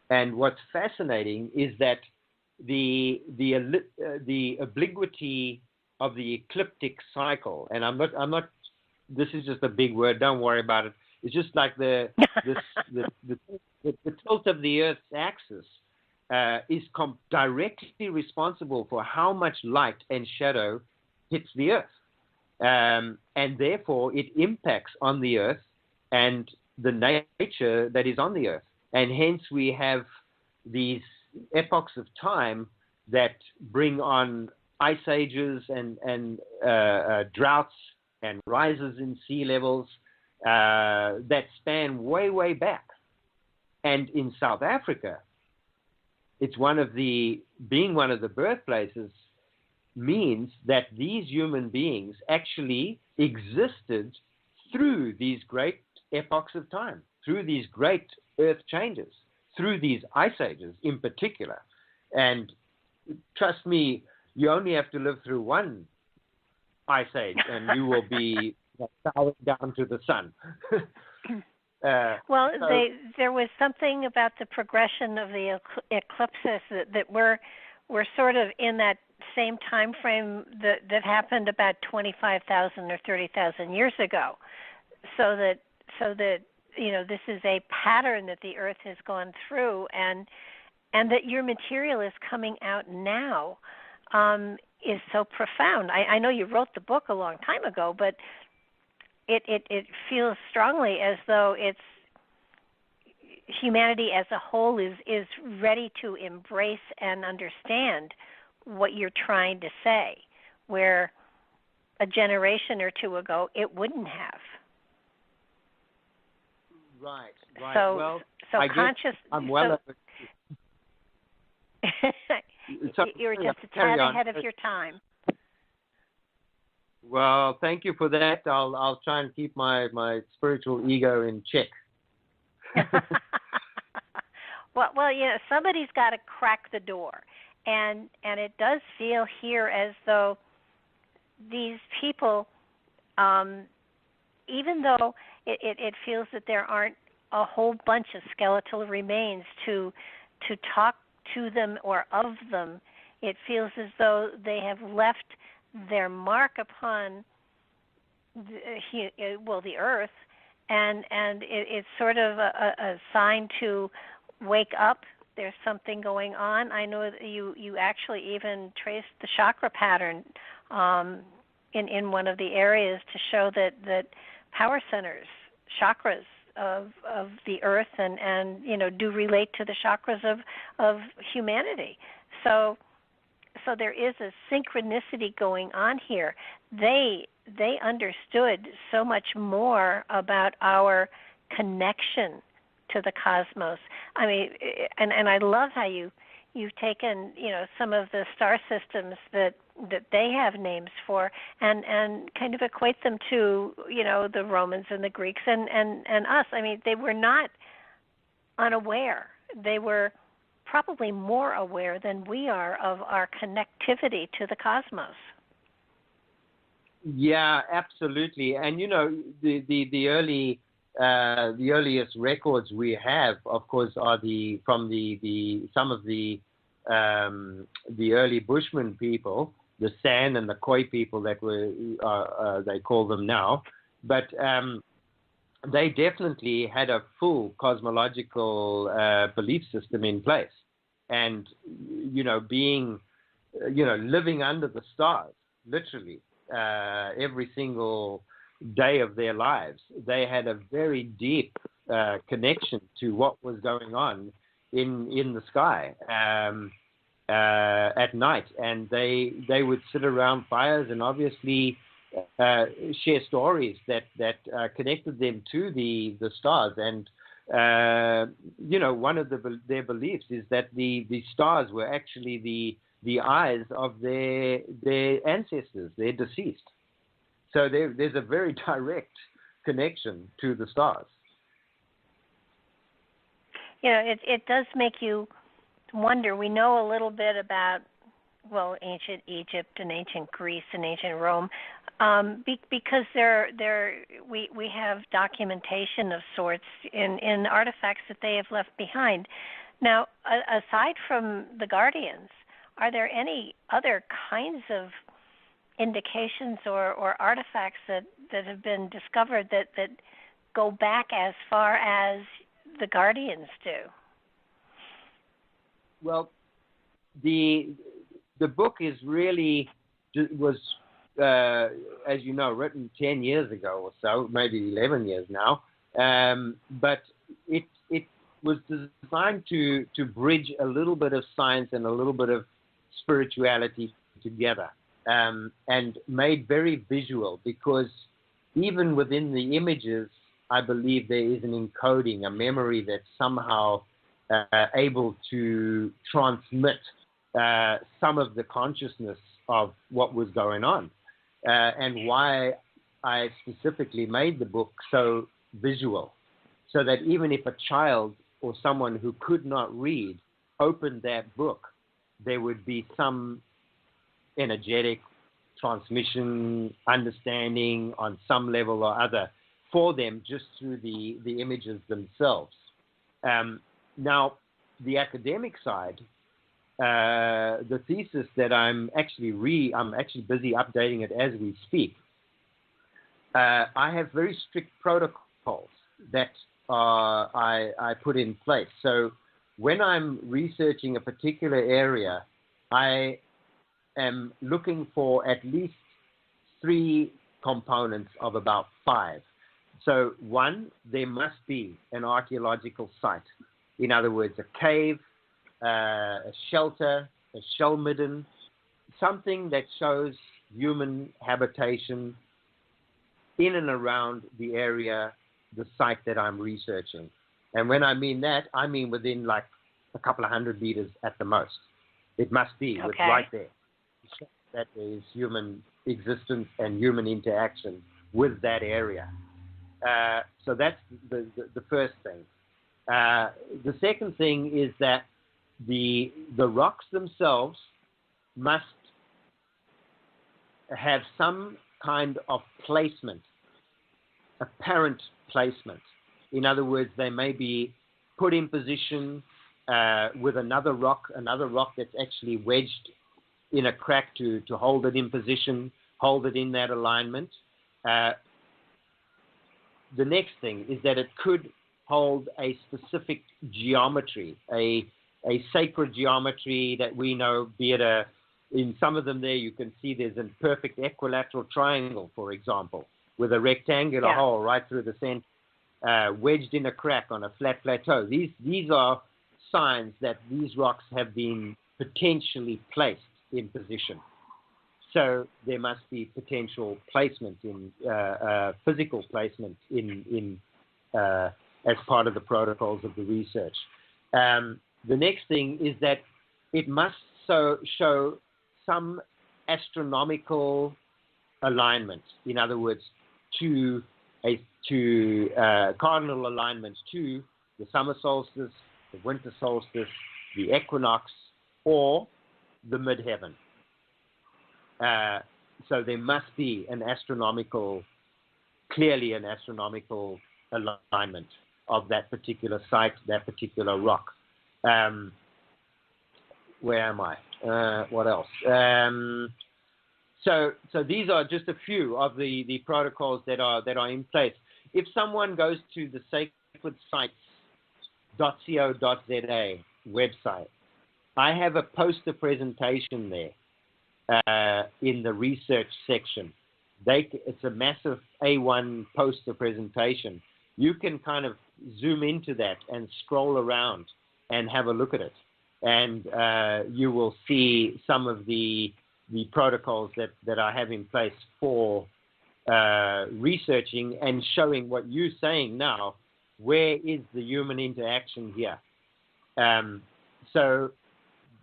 And what's fascinating is that the obliquity of the ecliptic cycle, and I'm not. This is just a big word. Don't worry about it. It's just like the tilt of the Earth's axis is directly responsible for how much light and shadow hits the Earth, and therefore it impacts on the Earth and the nature that is on the Earth. And hence we have these epochs of time that bring on ice ages and droughts and rises in sea levels that span way back. And in South Africa, it's being one of the birthplaces means that these human beings actually existed through these great epochs of time, through these great earth changes, through these ice ages in particular. And trust me, you only have to live through one ice age, and you will be bowing down to the sun. Well, there was something about the progression of the eclipses that we're sort of in that same time frame that happened about 25,000 or 30,000 years ago. So that this is a pattern that the Earth has gone through, and that your material is coming out now is so profound. I know you wrote the book a long time ago, but it feels strongly as though it's humanity as a whole is ready to embrace and understand what you're trying to say, where a generation or two ago it wouldn't have. Right. So conscious. I'm well. You're just a tad ahead of your time. Well, thank you for that. I'll try and keep my spiritual ego in check. Well, somebody's got to crack the door, and it does feel here as though these people, even though it feels that there aren't a whole bunch of skeletal remains to talk to them or of them, it feels as though they have left their mark upon the Earth, and it's sort of a sign to wake up. There's something going on. I know that you actually even traced the chakra pattern in one of the areas to show that power centers, chakras of the Earth, and do relate to the chakras of humanity. So there is a synchronicity going on here. They understood so much more about our connection to the cosmos. I mean, and I love how you've taken some of the star systems that they have names for and kind of equate them to the Romans and the Greeks and us. I mean, they were not unaware. They were probably more aware than we are of our connectivity to the cosmos. Yeah, absolutely. And the earliest records we have, of course, are from some of the early Bushman people, the San and the Khoi people that they call them now, but they definitely had a full cosmological belief system in place, and living under the stars, literally every single day of their lives. They had a very deep connection to what was going on in the sky at night, and they would sit around fires and obviously share stories that connected them to the stars. And one of their beliefs is that the stars were actually the eyes of their ancestors, their deceased. So there's a very direct connection to the stars. It does make you wonder. We know a little bit about, ancient Egypt and ancient Greece and ancient Rome, because we have documentation of sorts in artifacts that they have left behind. Now, aside from the guardians, are there any other kinds of indications or artifacts that have been discovered that go back as far as the guardians do? Well, the book was as you know, written 10 years ago or so, maybe 11 years now, but it was designed to bridge a little bit of science and a little bit of spirituality together, and made very visual, because even within the images, I believe there is an encoding, a memory that's somehow able to transmit some of the consciousness of what was going on, and why I specifically made the book so visual, so that even if a child or someone who could not read opened that book, there would be some energetic transmission, understanding on some level or other for them just through the images themselves. Now, the academic side, the thesis that I'm actually busy updating it as we speak. I have very strict protocols that I put in place. So when I'm researching a particular area, I am looking for at least 3 components of about 5. So 1, there must be an archaeological site. In other words, a cave, a shelter, a shell midden, something that shows human habitation in and around the area, the site that I'm researching. And when I mean that, I mean within like a couple of 100 meters at the most. It must be right there. That there is human existence and human interaction with that area. So that's the first thing. The second thing is that the rocks themselves must have some kind of placement, apparent placement. In other words, they may be put in position with another rock that's actually wedged in a crack to hold it in position, hold it in that alignment. The next thing is that it could hold a specific geometry, a sacred geometry that we know, be it in some of them there you can see there's a perfect equilateral triangle, for example, with a rectangular hole right through the center, wedged in a crack on a flat plateau. These are signs that these rocks have been potentially placed in position. So there must be potential placement in physical placement in as part of the protocols of the research. The next thing is that it must show some astronomical alignment. In other words, to cardinal alignments to the summer solstice, the winter solstice, the equinox, or the midheaven. So there must be clearly an astronomical alignment of that particular site, that particular rock. Where am I? What else? So these are just a few of the protocols that are in place. If someone goes to the sacredsites.co.za website, I have a poster presentation there in the research section. It's a massive A1 poster presentation. You can kind of zoom into that and scroll around and have a look at it. And you will see some of the protocols that I have in place for researching and showing what you're saying now. Where is the human interaction here? So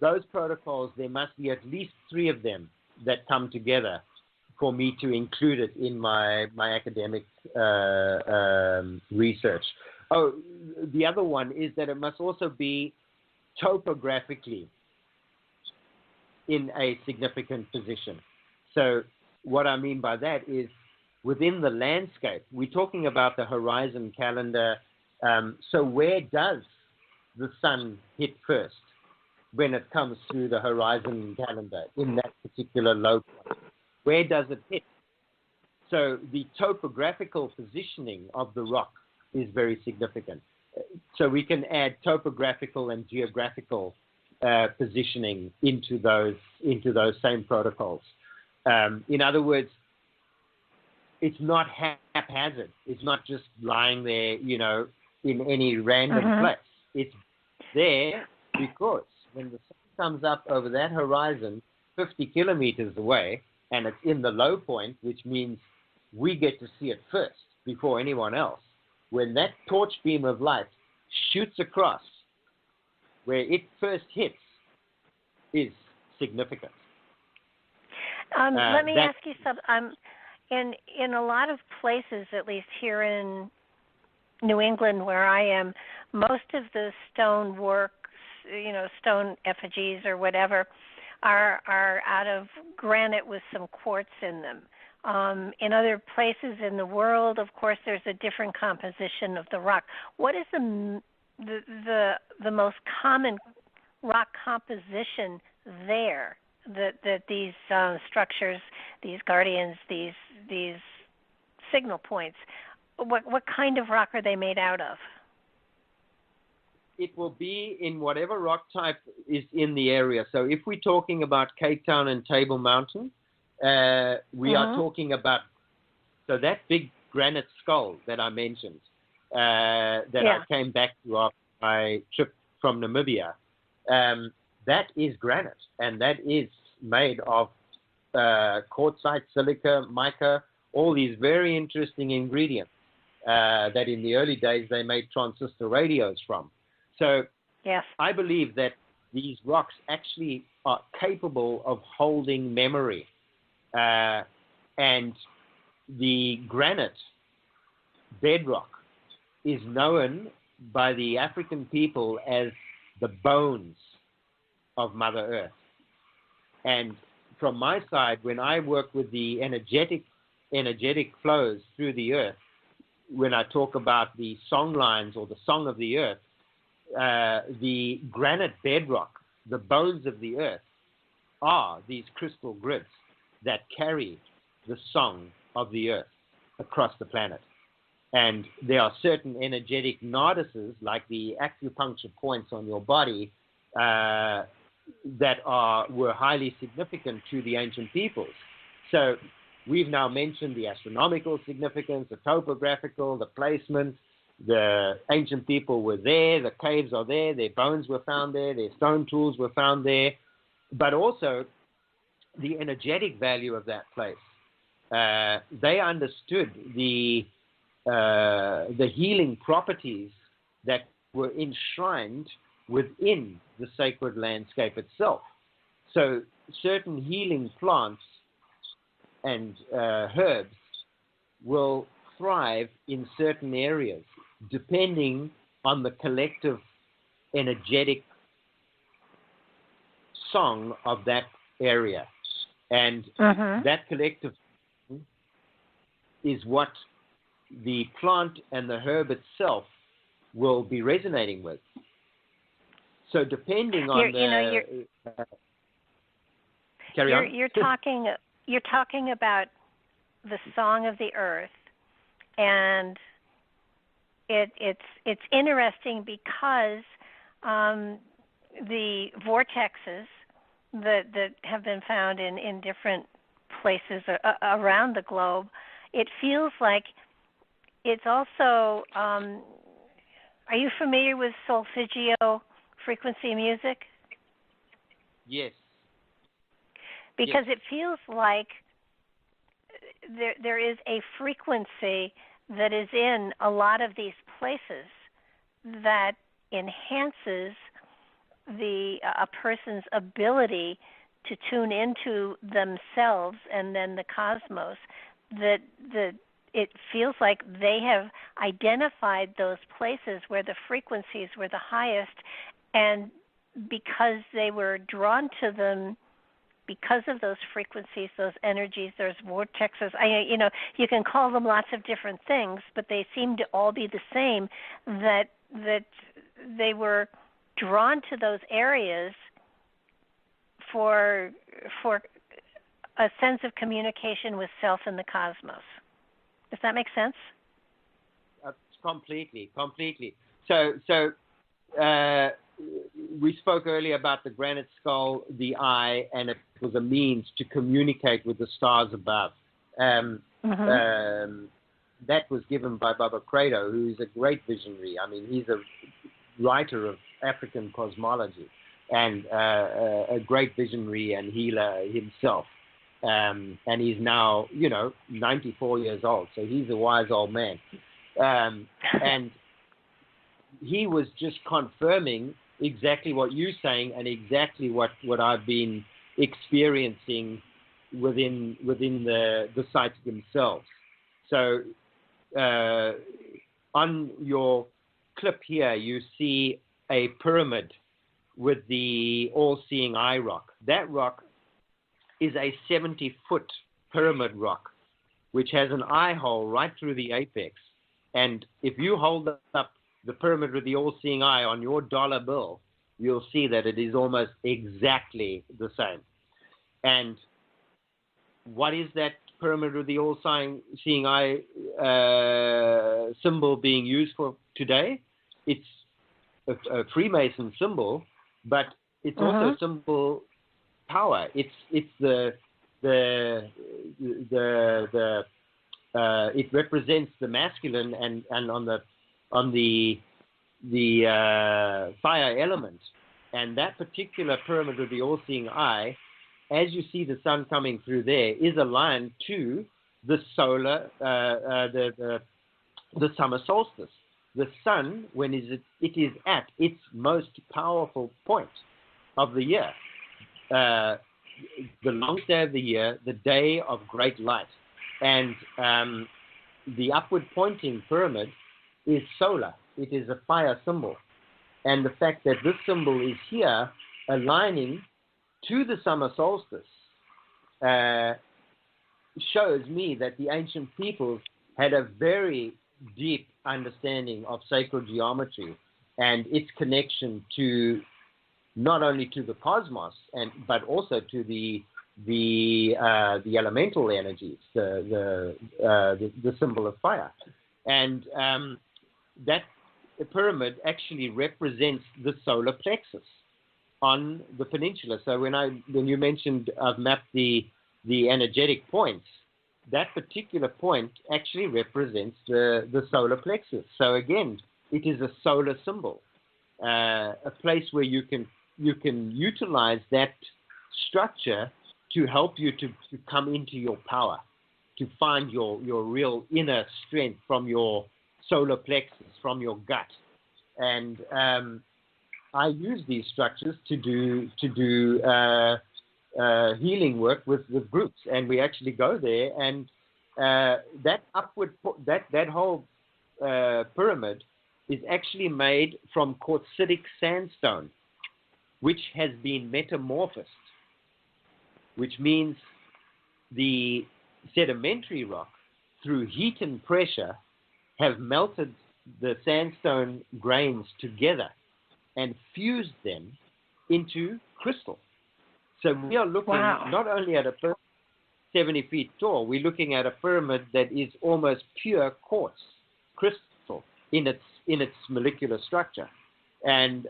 those protocols, there must be at least 3 of them that come together for me to include it in my academic research. Oh, the other one is that it must also be topographically in a significant position. So what I mean by that is within the landscape. We're talking about the horizon calendar. So where does the sun hit first when it comes through the horizon calendar in that particular low point? Where does it hit? So the topographical positioning of the rock is very significant. So we can add topographical and geographical positioning into those same protocols. In other words, it's not haphazard. It's not just lying there, in any random place. It's there because when the sun comes up over that horizon 50 kilometers away, and it's in the low point, which means we get to see it first before anyone else. When that torch beam of light shoots across, where it first hits is significant. Let me ask you something. In a lot of places, at least here in New England where I am, most of the stone work stone effigies or whatever, are out of granite with some quartz in them. In other places in the world, of course, there's a different composition of the rock. What is the most common rock composition there that these structures, these guardians, these signal points, what kind of rock are they made out of? It will be in whatever rock type is in the area. So if we're talking about Capetown and Table Mountain, we are talking about, so that big granite skull that I mentioned, I came back to after my trip from Namibia, that is granite, and that is made of quartzite, silica, mica, all these very interesting ingredients that in the early days they made transistor radios from. So yes, I believe that these rocks actually are capable of holding memory. And the granite bedrock is known by the African people as the bones of Mother Earth. And from my side, when I work with the energetic flows through the earth, when I talk about the song lines or the song of the earth, the granite bedrock, the bones of the earth, are these crystal grids that carry the song of the earth across the planet. And there are certain energetic nodices, like the acupuncture points on your body, that were highly significant to the ancient peoples. So we've now mentioned the astronomical significance, the topographical, the placement. The ancient people were there, the caves are there, their bones were found there, their stone tools were found there, but also the energetic value of that place. They understood the healing properties that were enshrined within the sacred landscape itself. So certain healing plants and herbs will thrive in certain areas depending on the collective energetic song of that area. And that collective is what the plant and the herb itself will be resonating with. So depending on carry on. You're talking about the song of the earth, and it's interesting because the vortexes that have been found in different places around the globe, it feels like it's also, are you familiar with solfeggio frequency music? Yes. Because it feels like there is a frequency that is in a lot of these places that enhances a person's ability to tune into themselves and then the cosmos. That it feels like they have identified those places where the frequencies were the highest, and because they were drawn to them because of those frequencies, those energies, those vortexes, you can call them lots of different things, but they seem to all be the same, that they were drawn to those areas for a sense of communication with self and the cosmos. Does that make sense? Completely. So we spoke earlier about the granite skull, the eye, and it was a means to communicate with the stars above. That was given by Baba Credo, who is a great visionary. I mean, he's a writer of African cosmology and a great visionary and healer himself. And he's now, 94 years old, so he's a wise old man. And he was just confirming exactly what you're saying and exactly what I've been experiencing within the sites themselves. So on your clip here, you see a pyramid with the all-seeing eye rock. That rock is a 70-foot pyramid rock, which has an eye hole right through the apex. And if you hold up the pyramid with the all-seeing eye on your dollar bill, you'll see that it is almost exactly the same. And what is that pyramid with the all-seeing eye symbol being used for today? It's a Freemason symbol, but it's also a symbol power. It's it represents the masculine and on the fire element. And that particular pyramid with the all-seeing eye, as you see the sun coming through there, is aligned to the solar, the summer solstice. The sun, when it is at its most powerful point of the year, the longest day of the year, the day of great light. And the upward pointing pyramid is solar. It is a fire symbol. And the fact that this symbol is here aligning to the summer solstice shows me that the ancient peoples had a very deep understanding of sacred geometry and its connection to not only to the cosmos but also to the elemental energies, the symbol of fire. And that pyramid actually represents the solar plexus on the peninsula. So when you mentioned I've mapped the energetic points, that particular point actually represents the solar plexus. So again, it is a solar symbol, a place where you can utilize that structure to help you to come into your power, to find your real inner strength from your solar plexus, from your gut. And I use these structures to do healing work with groups, and we actually go there, and that whole pyramid is actually made from quartzitic sandstone, which has been metamorphosed, which means the sedimentary rock, through heat and pressure, have melted the sandstone grains together and fused them into crystal. So we are looking not only at a pyramid 70 feet tall, we're looking at a pyramid that is almost pure quartz crystal in its molecular structure. And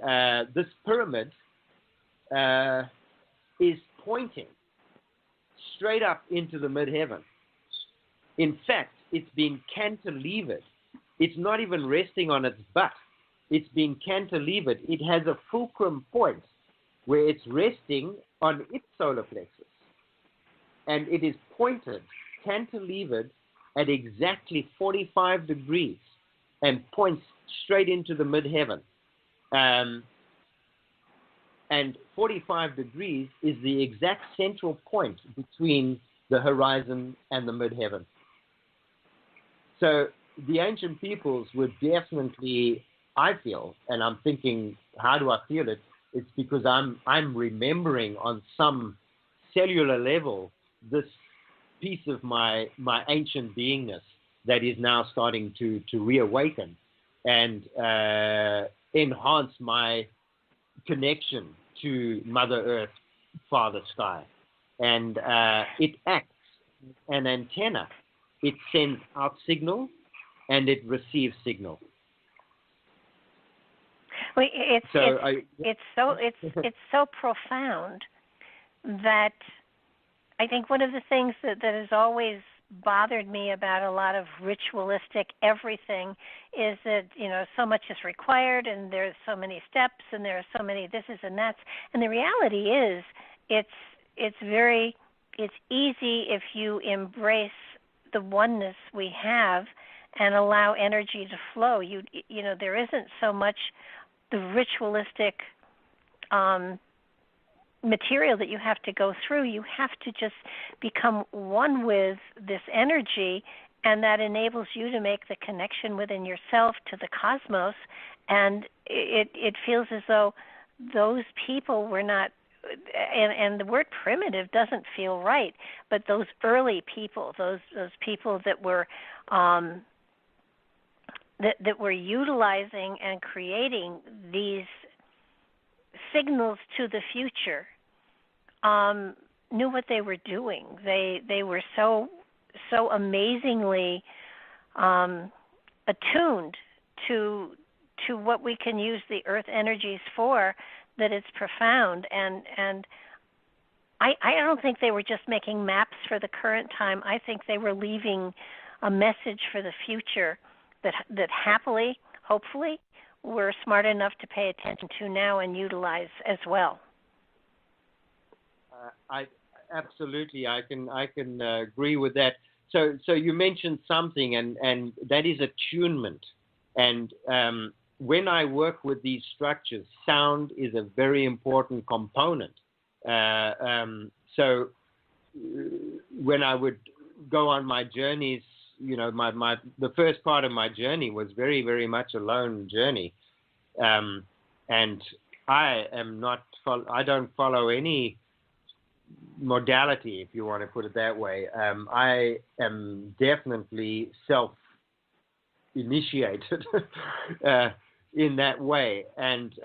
this pyramid is pointing straight up into the midheaven. In fact, it's been cantilevered. It's not even resting on its butt. It's been cantilevered. It has a fulcrum point where it's resting on its solar plexus. And it is pointed, cantilevered at exactly 45 degrees and points straight into the midheaven. And 45 degrees is the exact central point between the horizon and the midheaven. So the ancient peoples were definitely, I feel, and I'm thinking, how do I feel it? It's because I'm remembering on some cellular level this piece of my ancient beingness that is now starting to reawaken and enhance my connection to Mother Earth, Father Sky. And it acts an antenna. It sends out signal and it receives signal. Well, it's so profound that I think one of the things that has always bothered me about a lot of ritualistic everything is that, so much is required and there's so many steps and there are so many thises and that's. And the reality is it's easy if you embrace the oneness we have and allow energy to flow. There isn't so much the ritualistic material that you have to go through. You have to just become one with this energy, and that enables you to make the connection within yourself to the cosmos. And it feels as though those people were not, and the word primitive doesn't feel right, but those early people, those people that were that were utilizing and creating these signals to the future, knew what they were doing. They were so amazingly attuned to what we can use the earth energies for, that it's profound. And I don't think they were just making maps for the current time. I think they were leaving a message for the future that happily, hopefully, we're smart enough to pay attention to now and utilize as well. I absolutely, I can agree with that. So you mentioned something, and that is attunement. And when I work with these structures, sound is a very important component. So when I would go on my journeys, the first part of my journey was very, very much a lone journey, and I don't follow any modality, if you want to put it that way. I am definitely self-initiated in that way, and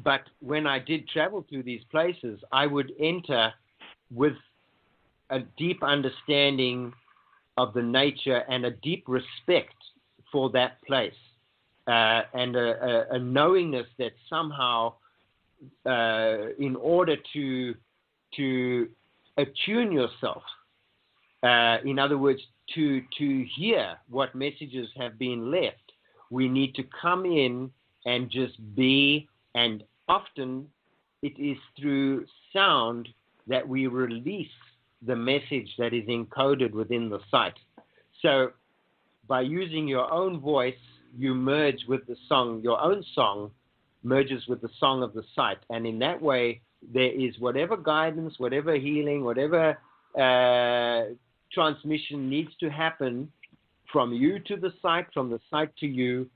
but when I did travel to these places, I would enter with a deep understanding of the nature and a deep respect for that place, and a knowingness that somehow, in order to attune yourself, in other words, to hear what messages have been left, we need to come in and just be, and often it is through sound that we release the message that is encoded within the site. So by using your own voice, you merge with the song, your own song merges with the song of the site. And in that way, there is whatever guidance, whatever healing, whatever transmission needs to happen from you to the site, from the site to you,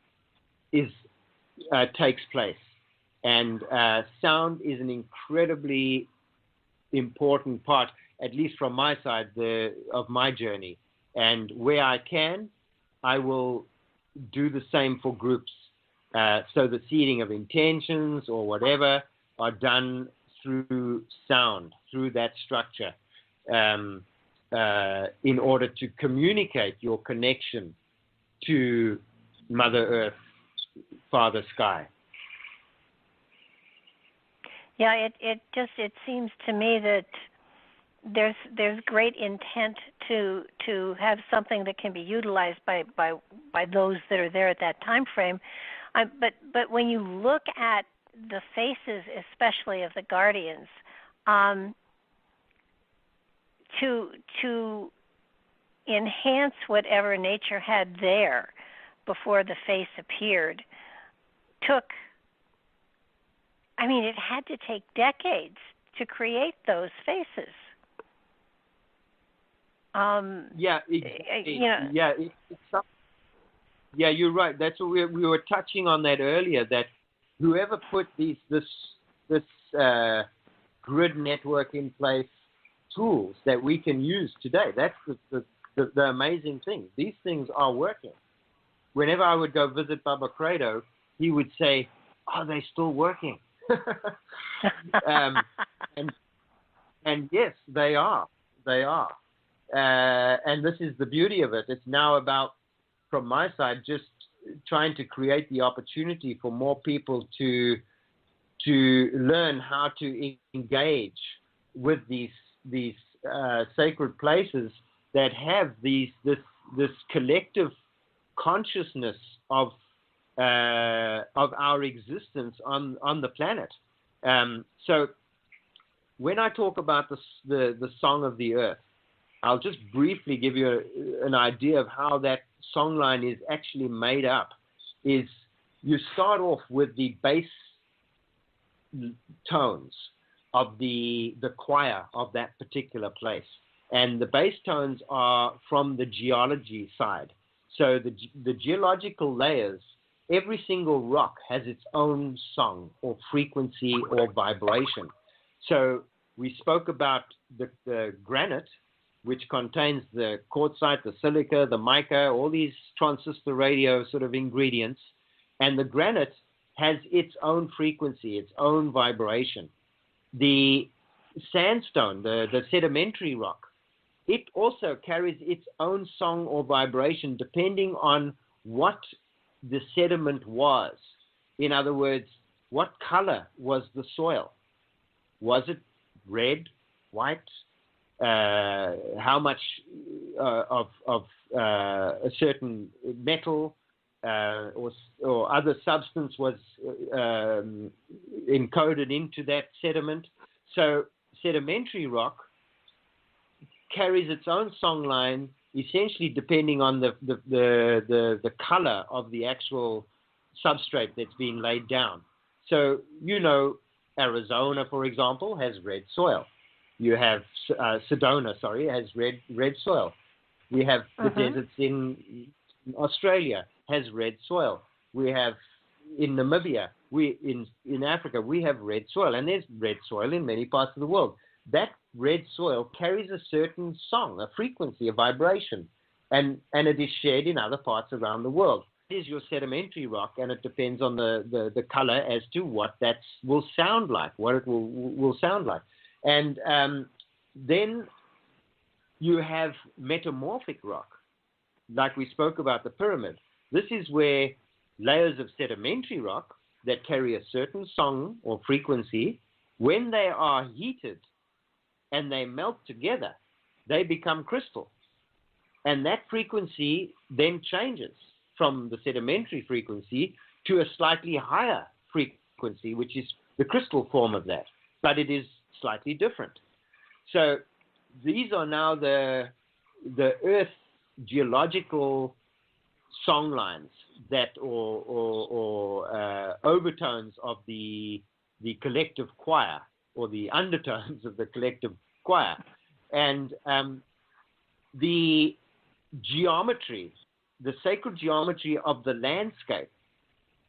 takes place. And sound is an incredibly important part, at least from my side of my journey. And where I can, I will do the same for groups. So the seeding of intentions or whatever are done through sound, through that structure, in order to communicate your connection to Mother Earth, Father Sky. Yeah, it seems to me that there's great intent to have something that can be utilized by those that are there at that time frame. But when you look at the faces, especially of the guardians, to enhance whatever nature had there before the face appeared, it had to take decades to create those faces. Yeah, you're right. That's what we were touching on that earlier. That whoever put this grid network in place, tools that we can use today. That's the amazing thing. These things are working. Whenever I would go visit Baba Credo, he would say, "Oh, they're still working." And yes, they are. They are. And this is the beauty of it. It's now about, from my side, just trying to create the opportunity for more people to learn how to engage with these sacred places that have this collective consciousness of our existence on the planet. So when I talk about the song of the earth, I'll just briefly give you an idea of how that song line is actually made up. Is you start off with the bass tones of the choir of that particular place. And the bass tones are from the geology side. So the geological layers every single rock has its own song or frequency or vibration. So we spoke about the granite, which contains the quartzite, the silica, the mica, all these transistor radio sort of ingredients. And the granite has its own frequency, its own vibration. The sandstone, the sedimentary rock, it also carries its own song or vibration depending on what the sediment was. In other words, what color was the soil? Was it red, white? How much of a certain metal or other substance was encoded into that sediment? So sedimentary rock carries its own song line, essentially depending on the color of the actual substrate that's been laid down. So, Arizona, for example, has red soil. You have Sedona, has red soil. We have the deserts in Australia has red soil. We have in Namibia, in Africa, we have red soil, and there's red soil in many parts of the world. That red soil carries a certain song, a frequency, a vibration, and it is shared in other parts around the world. It is your sedimentary rock, and it depends on the color as to what that will sound like, what it will sound like. And then you have metamorphic rock, like we spoke about the pyramid. This is where layers of sedimentary rock that carry a certain song or frequency, when they are heated and they melt together, they become crystal. And that frequency then changes from the sedimentary frequency to a slightly higher frequency, which is the crystal form of that, but it is slightly different. So these are now the Earth geological song lines that or overtones of the collective choir, or the undertones of the collective choir. And the geometry, the sacred geometry of the landscape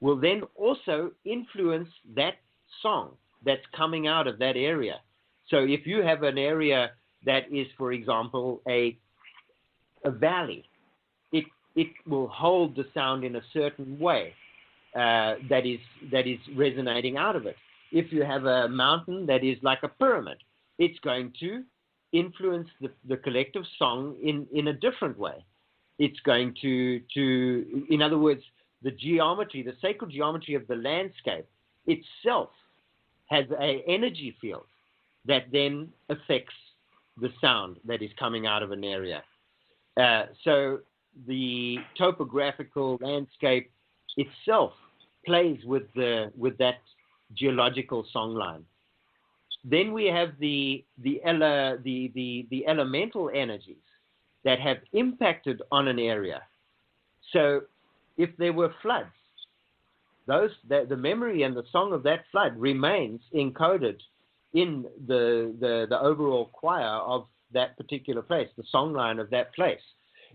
will then also influence that song that's coming out of that area. So if you have an area that is, for example, a valley, it will hold the sound in a certain way that is resonating out of it. If you have a mountain that is like a pyramid, it's going to influence the collective song in a different way. It's going to in other words, the geometry, the sacred geometry of the landscape itself has an energy field that then affects the sound that is coming out of an area. So the topographical landscape itself plays with that geological songline. Then we have the elemental energies that have impacted on an area. So if there were floods, the memory and the song of that flood remains encoded in the overall choir of that particular place, the songline of that place,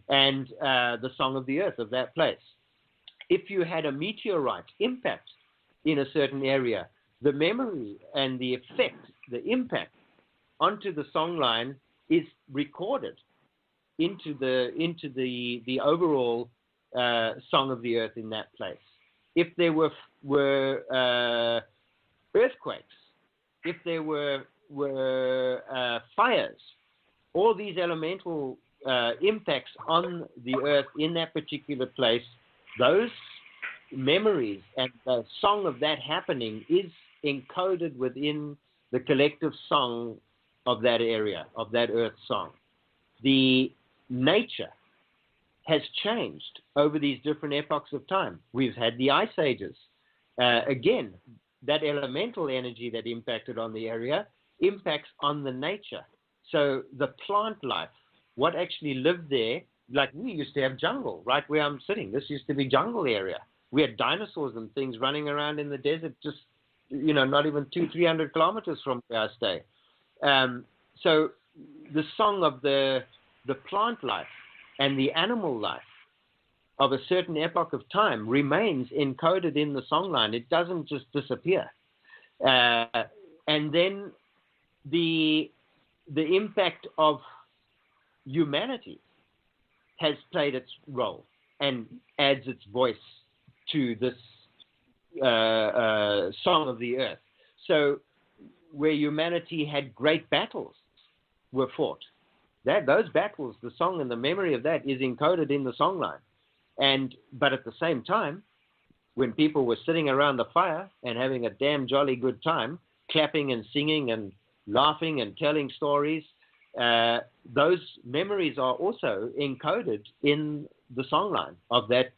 and the song of the earth of that place. If you had a meteorite impact in a certain area, the memory and the effect, the impact onto the songline is recorded into the overall song of the earth in that place. If there were earthquakes, if there were fires, all these elemental impacts on the earth in that particular place, those memories and the song of that happening is encoded within the collective song of that area, of that earth song. The nature has changed over these different epochs of time. We've had the ice ages. Again, that elemental energy that impacted on the area impacts on the nature. So the plant life, what actually lived there, like we used to have jungle right where I'm sitting. This used to be jungle area. We had dinosaurs and things running around in the desert, just, not even 200-300 kilometers from where I stay. So the song of the plant life and the animal life of a certain epoch of time remains encoded in the songline. It doesn't just disappear. And then the impact of humanity has played its role and adds its voice to this song of the earth. So where humanity had great battles were fought, those battles, the song and the memory of that is encoded in the songline. But at the same time, when people were sitting around the fire and having a damn jolly good time, clapping and singing and laughing and telling stories, those memories are also encoded in the songline of that,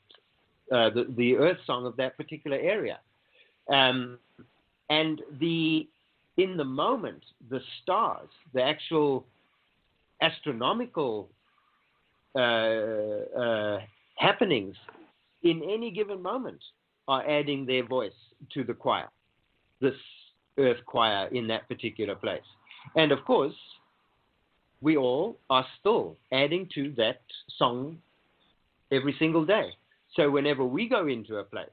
the earth song of that particular area. And in the moment, the stars, the actual astronomical happenings in any given moment are adding their voice to the choir, this earth choir in that particular place. And of course, we all are still adding to that song every single day. So whenever we go into a place,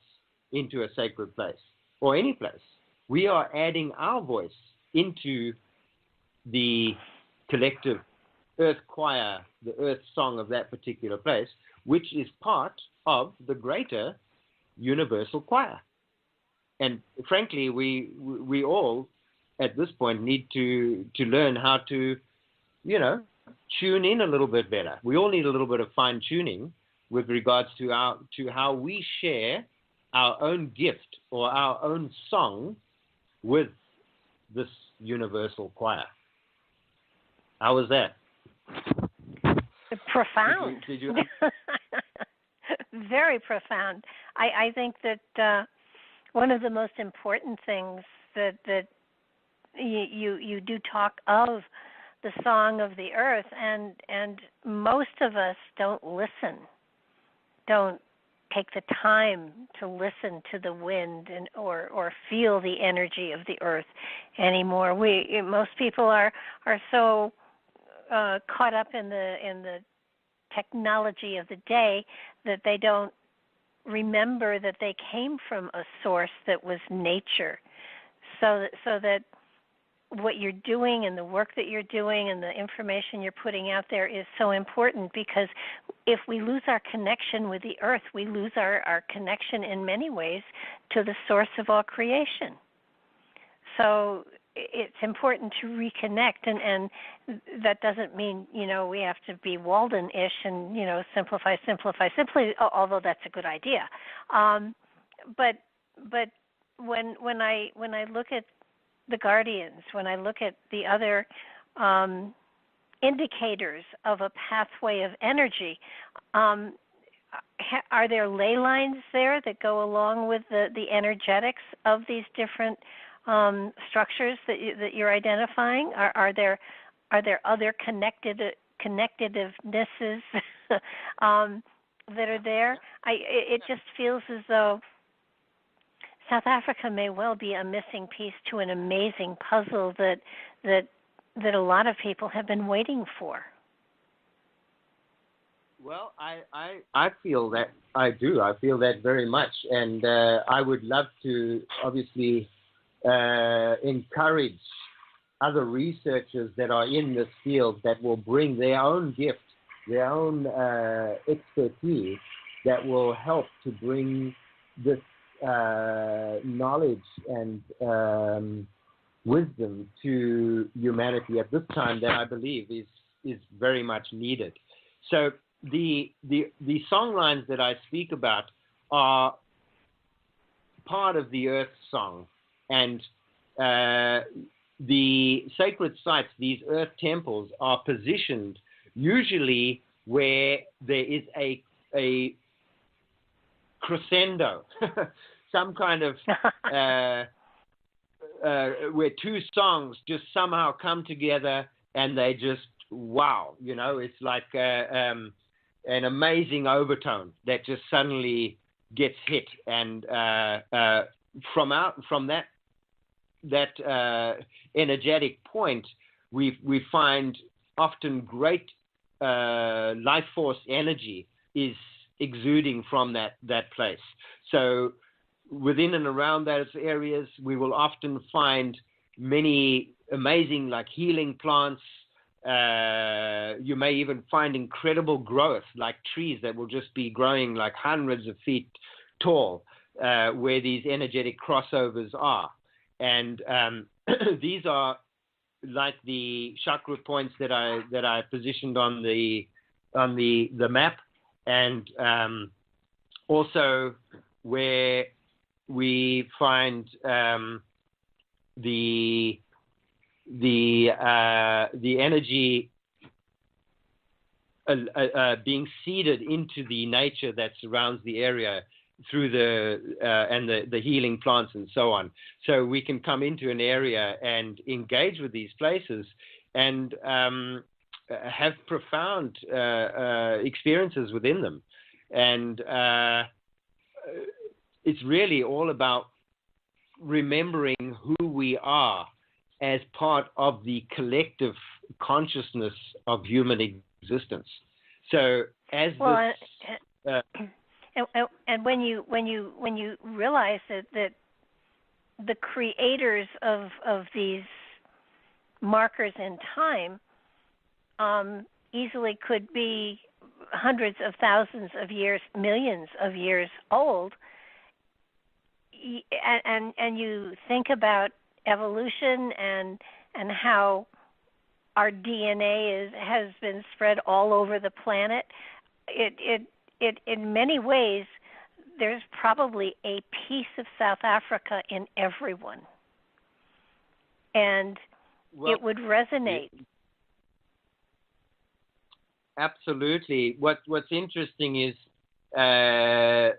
into a sacred place, or any place, we are adding our voice into the collective earth choir, the earth song of that particular place, which is part of the greater universal choir. And frankly, we all at this point need to learn how to, tune in a little bit better. We all need a little bit of fine tuning with regards to how we share our own gift or our own song with this universal choir. How was that? Profound. Did you Very profound. I think that one of the most important things that you do talk of the song of the earth, and most of us don't listen, don't take the time to listen to the wind or feel the energy of the earth anymore. Most people are so caught up in the technology of the day that they don't remember that they came from a source that was nature. So that what you're doing and the work that you're doing and the information you're putting out there is so important, because if we lose our connection with the earth, we lose our connection in many ways to the source of all creation. So it's important to reconnect, and that doesn't mean, we have to be Walden-ish and, simplify, although that's a good idea. But when I look at the guardians, when I look at the other indicators of a pathway of energy, are there ley lines there that go along with the energetics of these different structures that you're identifying? Are there other connectednesses that are there? It just feels as though South Africa may well be a missing piece to an amazing puzzle that a lot of people have been waiting for. Well, I feel that I do. I feel that very much, and I would love to obviously encourage other researchers that are in this field that will bring their own gift, their own expertise that will help to bring this knowledge and wisdom to humanity at this time that I believe is very much needed. So the song lines that I speak about are part of the earth song, and the sacred sites, these earth temples, are positioned usually where there is a crescendo, some kind of where two songs just somehow come together and they just wow, it's like an amazing overtone that just suddenly gets hit, and from that energetic point, we find often great life force energy is exuding from that place. So within and around those areas, we will often find many amazing, like, healing plants. You may even find incredible growth, like trees that will just be growing like hundreds of feet tall, where these energetic crossovers are. And these are like the chakra points that I positioned on the map, and also where we find the energy being seeded into the nature that surrounds the area through the healing plants and so on. So we can come into an area and engage with these places and have profound experiences within them. And it's really all about remembering who we are as part of the collective consciousness of human existence. So as and when you realize that the creators of these markers in time easily could be hundreds of thousands of years, millions of years old, and you think about evolution and how our DNA has been spread all over the planet, it in many ways there's probably a piece of South Africa in everyone, and it would resonate. Absolutely. What's interesting is there's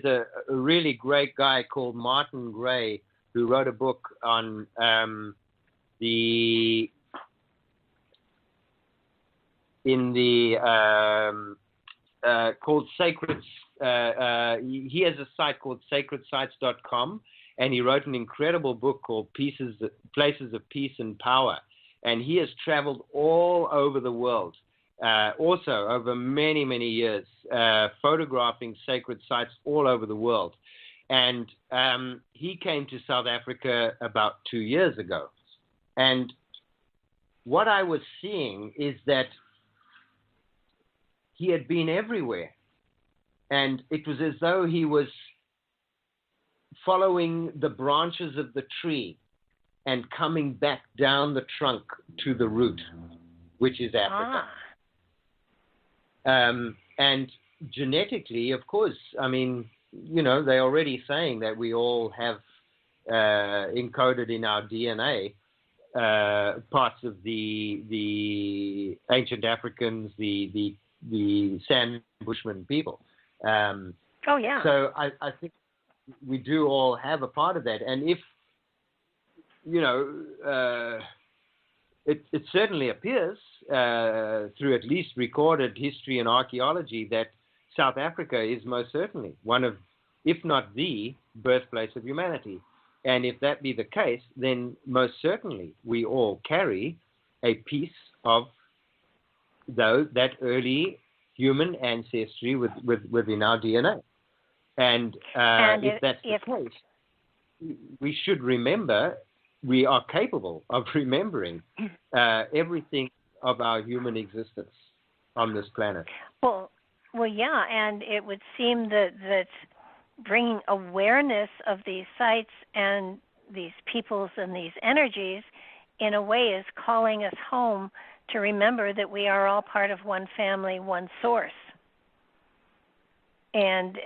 a really great guy called Martin Gray who wrote a book on called Sacred. He has a site called sacredsites.com, and he wrote an incredible book called Places of Peace and Power. And he has traveled all over the world, also over many, many years, photographing sacred sites all over the world. And he came to South Africa about 2 years ago. And what I was seeing is that he had been everywhere. And it was as though he was following the branches of the tree and coming back down the trunk to the root, which is Africa. And genetically, of course, I mean, you know, they're already saying that we all have encoded in our DNA parts of the ancient Africans, the San Bushman people. So I think we do all have a part of that. And if, you know, it certainly appears through at least recorded history and archaeology that South Africa is most certainly one of, if not the birthplace of humanity. And if that be the case, then most certainly we all carry a piece of that early human ancestry within our DNA. And if that's the case, we should remember we are capable of remembering everything of our human existence on this planet. Well, yeah, and it would seem that bringing awareness of these sites and these peoples and these energies in a way is calling us home to remember that we are all part of one family, one source. And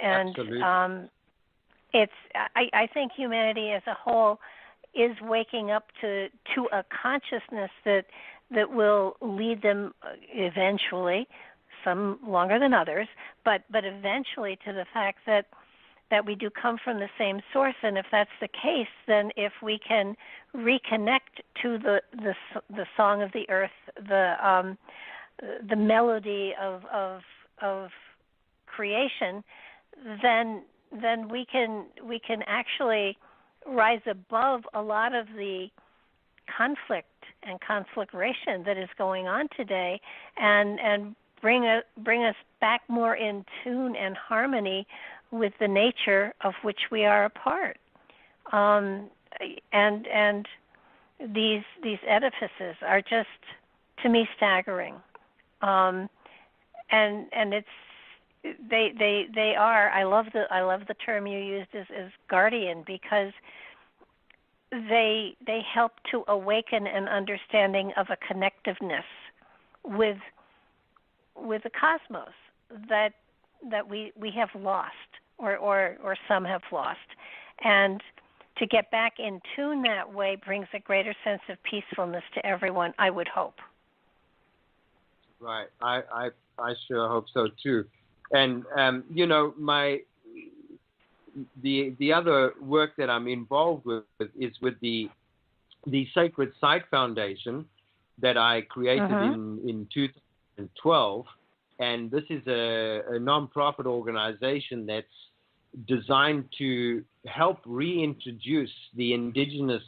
I think humanity as a whole is waking up to a consciousness that will lead them eventually, some longer than others, but eventually to the fact that we do come from the same source. And if that's the case, then if we can reconnect to the song of the earth, the melody of creation, then we can actually rise above a lot of the conflict and conflagration that is going on today, and bring us back more in tune and harmony with the nature of which we are a part. And these edifices are just, to me, staggering. And it's they are. I love the term you used as guardian, because they help to awaken an understanding of a connectiveness with the cosmos that we have lost, or some have lost. And to get back in tune that way brings a greater sense of peacefulness to everyone, I would hope. Right. I sure hope so too. And you know, the other work that I'm involved with is with the Sacred Site Foundation that I created in 2012, and this is a non-profit organization that's designed to help reintroduce the indigenous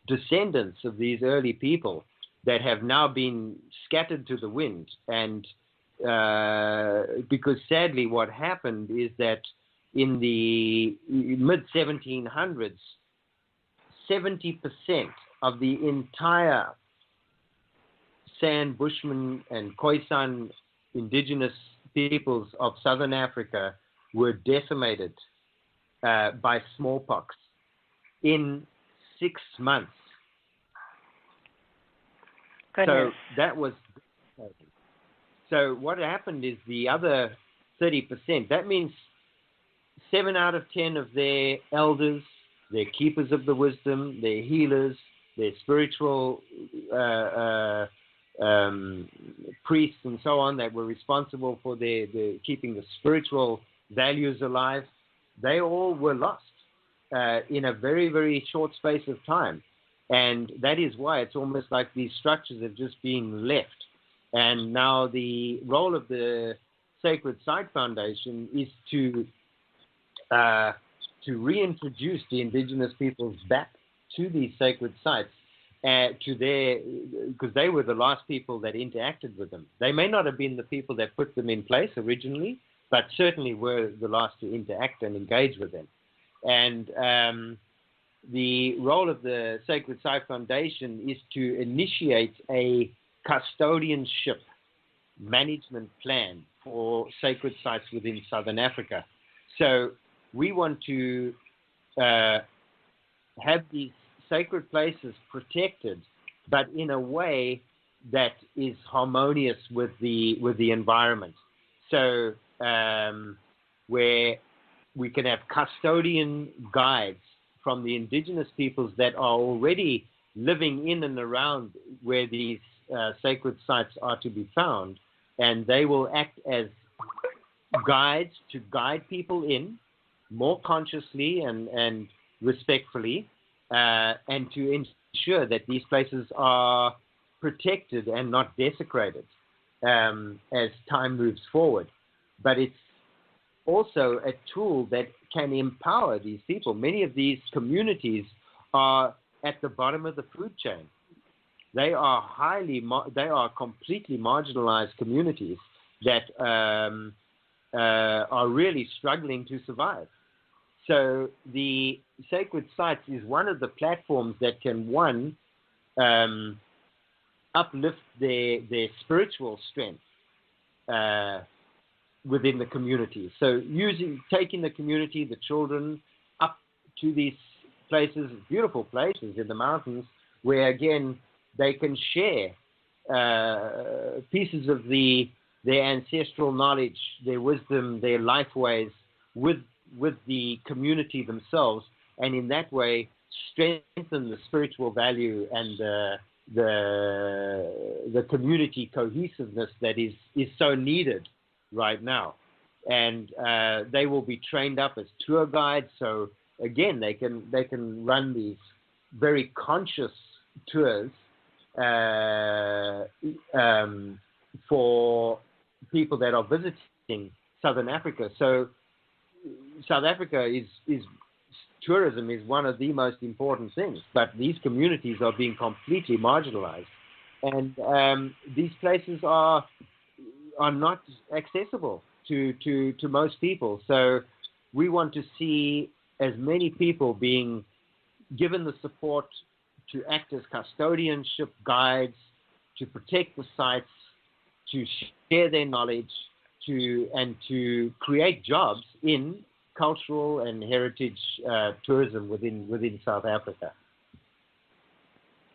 descendants of these early people that have now been scattered to the wind. And because sadly what happened is that in the mid-1700s, 70% of the entire San, Bushman, and Khoisan indigenous peoples of southern Africa were decimated by smallpox in 6 months. Goodness. So that was. So what happened is the other 30%, that means 7 out of 10 of their elders, their keepers of the wisdom, their healers, their spiritual priests and so on that were responsible for their keeping the spiritual values alive, they all were lost in a very, very short space of time. And that is why it's almost like these structures have just been left. And now the role of the Sacred Site Foundation is to reintroduce the indigenous peoples back to these sacred sites, because they were the last people that interacted with them. They may not have been the people that put them in place originally, but certainly were the last to interact and engage with them. And the role of the Sacred Site Foundation is to initiate a custodianship management plan for sacred sites within Southern Africa. So we want to have these sacred places protected, but in a way that is harmonious with the environment. So where we can have custodian guides from the indigenous peoples that are already living in and around where these sacred sites are to be found, and they will act as guides to guide people in more consciously and respectfully, and to ensure that these places are protected and not desecrated as time moves forward. But it's also a tool that can empower these people. Many of these communities are at the bottom of the food chain. They are completely marginalized communities that are really struggling to survive. So the sacred sites is one of the platforms that can, one, uplift their spiritual strength within the community. So taking the community, the children, up to these places, beautiful places in the mountains, where again they can share pieces of their ancestral knowledge, their wisdom, their life ways with the community themselves, and in that way strengthen the spiritual value and the community cohesiveness that is so needed right now. And they will be trained up as tour guides, so again they can run these very conscious tours for people that are visiting Southern Africa. So South Africa is tourism is one of the most important things, but these communities are being completely marginalized, and these places are are not accessible to most people. So we want to see as many people being given the support to act as custodianship guides, to protect the sites, to share their knowledge, and to create jobs in cultural and heritage tourism within South Africa.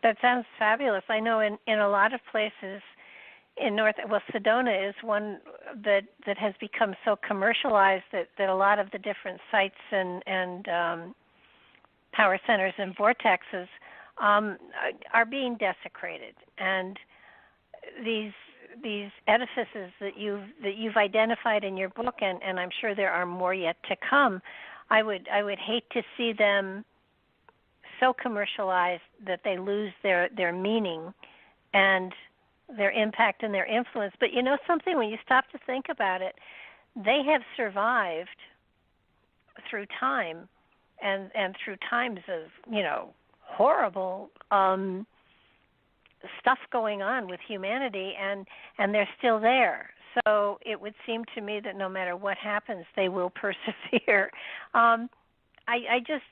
That sounds fabulous. I know in a lot of places in Sedona is one that has become so commercialized that a lot of the different sites and power centers and vortexes are being desecrated, and these edifices that you've identified in your book, and I'm sure there are more yet to come. I would hate to see them so commercialized that they lose their meaning and their impact and their influence. But you know something, when you stop to think about it, they have survived through time and through times of, horrible stuff going on with humanity, and they're still there. So it would seem to me that no matter what happens, they will persevere. I just,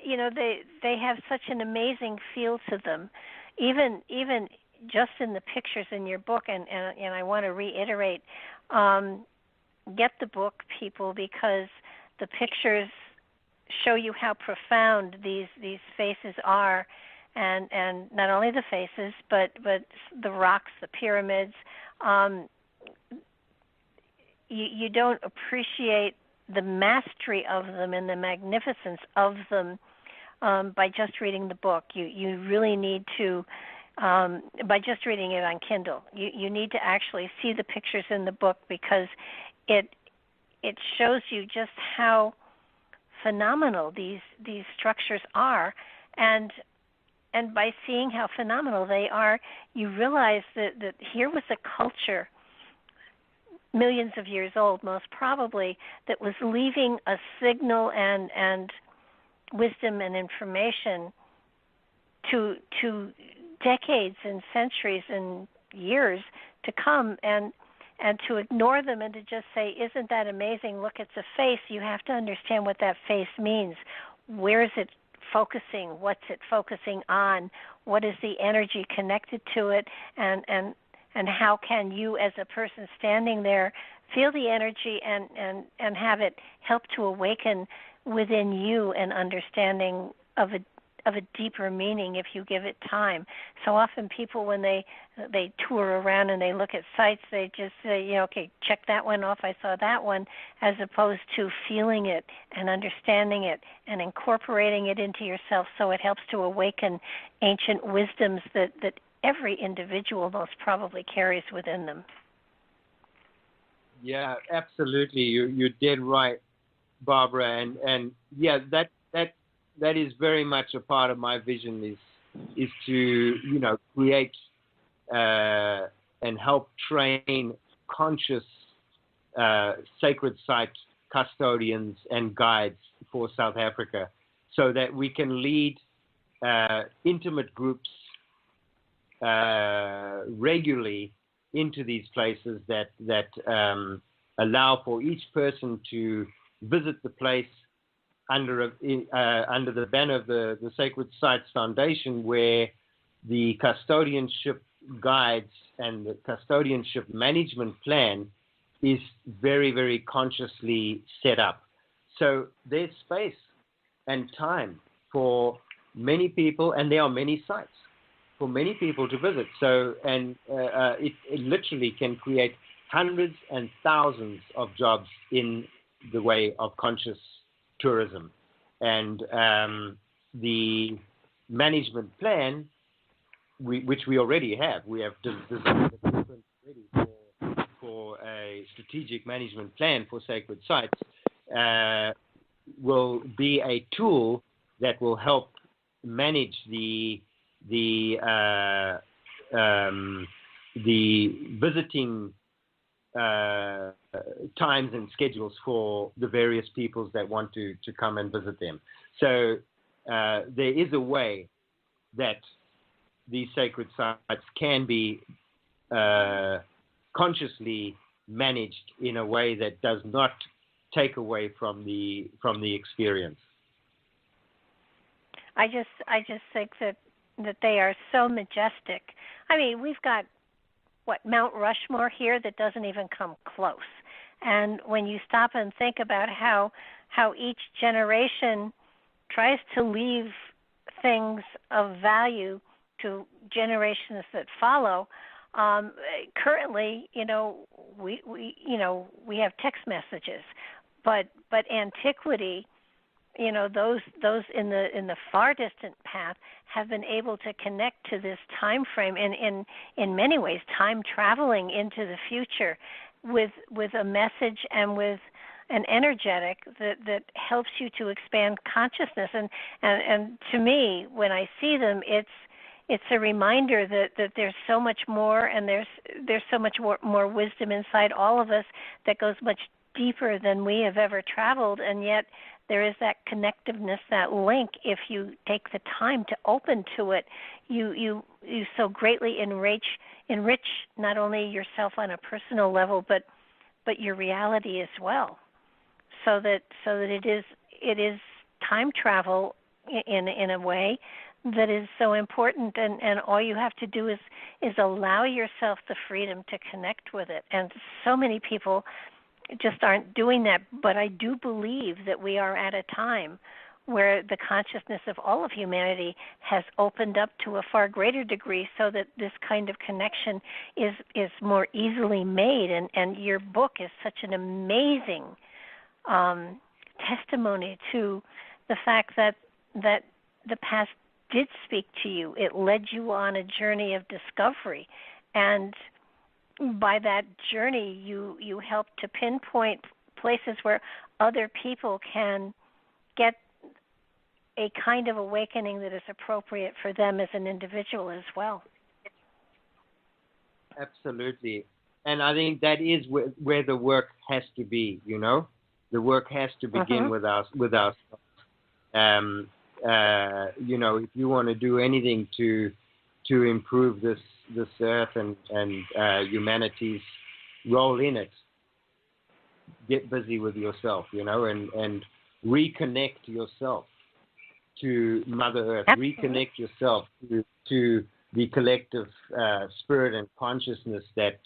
they have such an amazing feel to them, even just in the pictures in your book. And I want to reiterate, get the book, people, because the pictures show you how profound these faces are, and not only the faces, but the rocks, the pyramids. You don't appreciate the mastery of them and the magnificence of them by just reading the book. You really need to, by just reading it on Kindle, you need to actually see the pictures in the book, because it shows you just how phenomenal these structures are, and by seeing how phenomenal they are, you realize that here was a culture millions of years old, most probably, that was leaving a signal and wisdom and information to decades and centuries and years to come, and to ignore them and to just say, isn't that amazing? Look, it's a face. You have to understand what that face means. Where is it focusing? What's it focusing on? What is the energy connected to it? And how can you, as a person standing there, feel the energy and have it help to awaken within you an understanding of a deeper meaning if you give it time. So often people, when they tour around and they look at sites, they just say, okay, check that one off, I saw that one, as opposed to feeling it and understanding it and incorporating it into yourself, so it helps to awaken ancient wisdoms that every individual most probably carries within them. Yeah, absolutely. You're dead right, Barbara. And yeah, that is very much a part of my vision, is to create and help train conscious sacred site custodians and guides for South Africa, so that we can lead intimate groups regularly into these places that allow for each person to visit the place under the banner of the Sacred Sites Foundation, where the custodianship guides and the custodianship management plan is very, very consciously set up. So there's space and time for many people, and there are many sites for many people to visit. So, and it literally can create hundreds and thousands of jobs in the way of conscious tourism. And the management plan, which we already have, we have designed a blueprint already for a strategic management plan for sacred sites, will be a tool that will help manage the visiting times and schedules for the various peoples that want to come and visit them. So there is a way that these sacred sites can be consciously managed in a way that does not take away from the experience. I just think that they are so majestic. I mean, we've got Mount Rushmore here that doesn't even come close. And when you stop and think about how each generation tries to leave things of value to generations that follow, currently, we have text messages, but antiquity, those in the far distant path have been able to connect to this time frame, and in many ways time traveling into the future with a message and with an energetic that helps you to expand consciousness. And to me, when I see them, it's a reminder that there's so much more, and there's so much more wisdom inside all of us that goes much deeper than we have ever traveled, and yet there is that connectiveness, that link. If you take the time to open to it, you so greatly enrich not only yourself on a personal level, but your reality as well. So that it is time travel in a way that is so important, and all you have to do is allow yourself the freedom to connect with it. And so many people just aren't doing that, but I do believe that we are at a time where the consciousness of all of humanity has opened up to a far greater degree, so that this kind of connection is more easily made. And your book is such an amazing testimony to the fact that the past did speak to you. It led you on a journey of discovery, and by that journey you help to pinpoint places where other people can get a kind of awakening that is appropriate for them as an individual as well. Absolutely. And I think that is where the work has to be, The work has to begin with us. If you want to do anything to improve this earth and humanity's role in it, get busy with yourself, and reconnect yourself to Mother Earth. Absolutely. Reconnect yourself to the collective spirit and consciousness that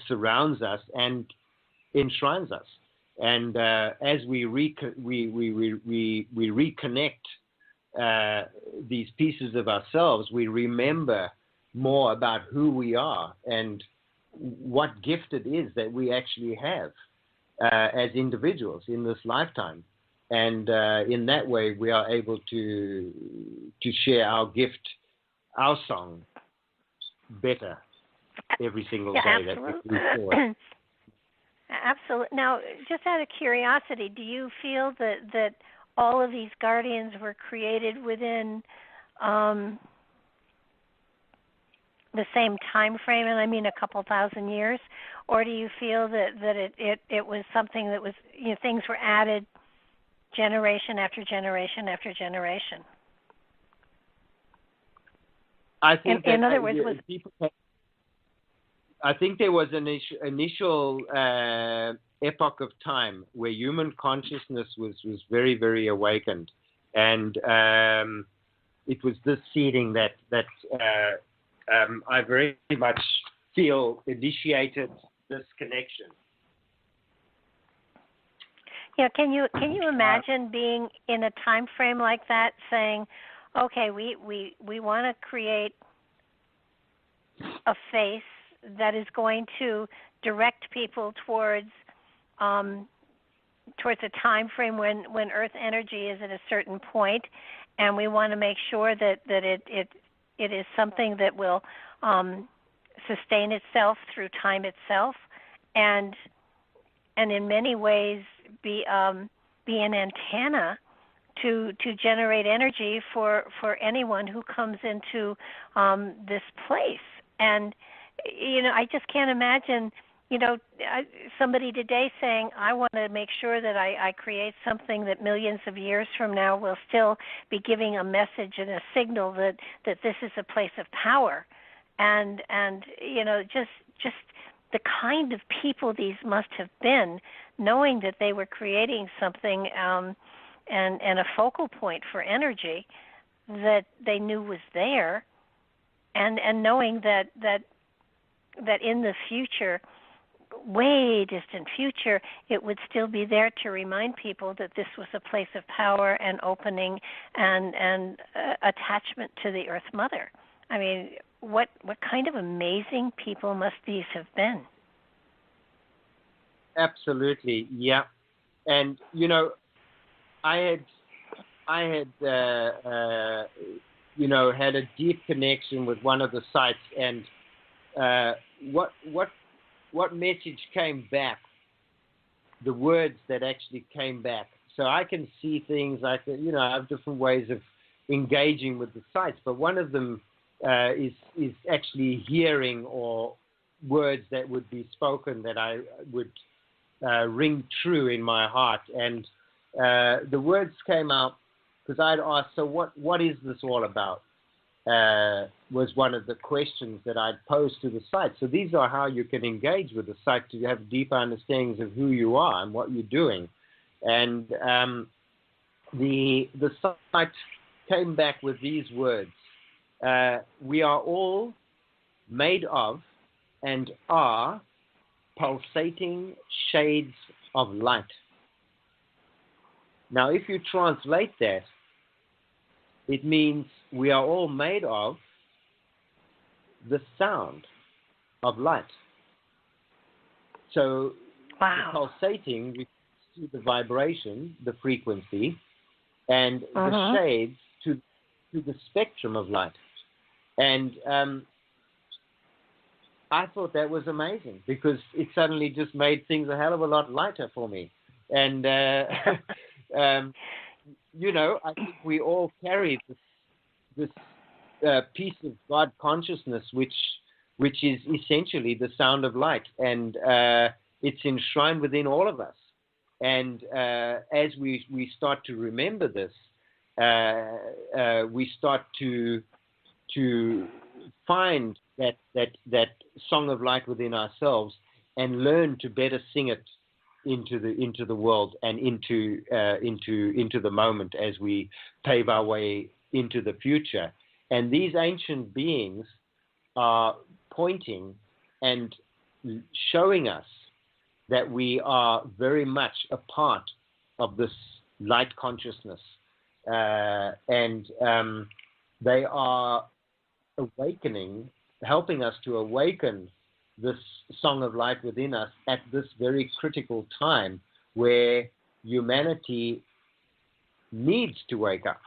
surrounds us and enshrines us. And as we reconnect these pieces of ourselves, we remember more about who we are and what gift it is that we actually have as individuals in this lifetime. And in that way, we are able to share our gift, our song, better every single day. Absolutely. That we move forward. Absolutely. Now, just out of curiosity, do you feel that all of these guardians were created within the same time frame, and I mean a couple thousand years, or do you feel that it was something that was, things were added generation after generation after generation? I think in other words, I think there was an initial epoch of time where human consciousness was very, very awakened, and it was this seeding that I very much feel initiated this connection. Yeah, can you imagine being in a time frame like that, saying, okay, we want to create a face that is going to direct people towards a time frame when Earth energy is at a certain point, and we want to make sure that it is something that will sustain itself through time itself, and in many ways be an antenna to generate energy for anyone who comes into this place. And I just can't imagine somebody today saying, I want to make sure that I create something that millions of years from now will still be giving a message and a signal that this is a place of power. And just the kind of people these must have been, knowing that they were creating something and a focal point for energy that they knew was there, and knowing that in the future, way distant future, it would still be there to remind people that this was a place of power and opening and attachment to the Earth Mother. I mean, what kind of amazing people must these have been? Absolutely, yeah. And I had had a deep connection with one of the sites, and what message came back, the words that actually came back. So I can see things, I have different ways of engaging with the sites, but one of them is actually hearing or words that would be spoken that I would ring true in my heart. And the words came out because I'd asked, so what is this all about? Was one of the questions that I'd posed to the site. So these are how you can engage with the site to have deeper understandings of who you are and what you're doing. And the site came back with these words. We are all made of and are pulsating shades of light. Now, if you translate that, it means we are all made of the sound of light. So wow. The pulsating refers to the vibration, the frequency, and the shades to the spectrum of light. And I thought that was amazing because it suddenly just made things a hell of a lot lighter for me. And I think we all carry this piece of God consciousness, which is essentially the sound of light, and it's enshrined within all of us. And as we start to remember this, we start to find that song of light within ourselves and learn to better sing it into the world and into the moment as we pave our way into the future. And these ancient beings are pointing and showing us that we are very much a part of this light consciousness, and they are awakening, helping us to awaken this song of light within us at this very critical time where humanity needs to wake up,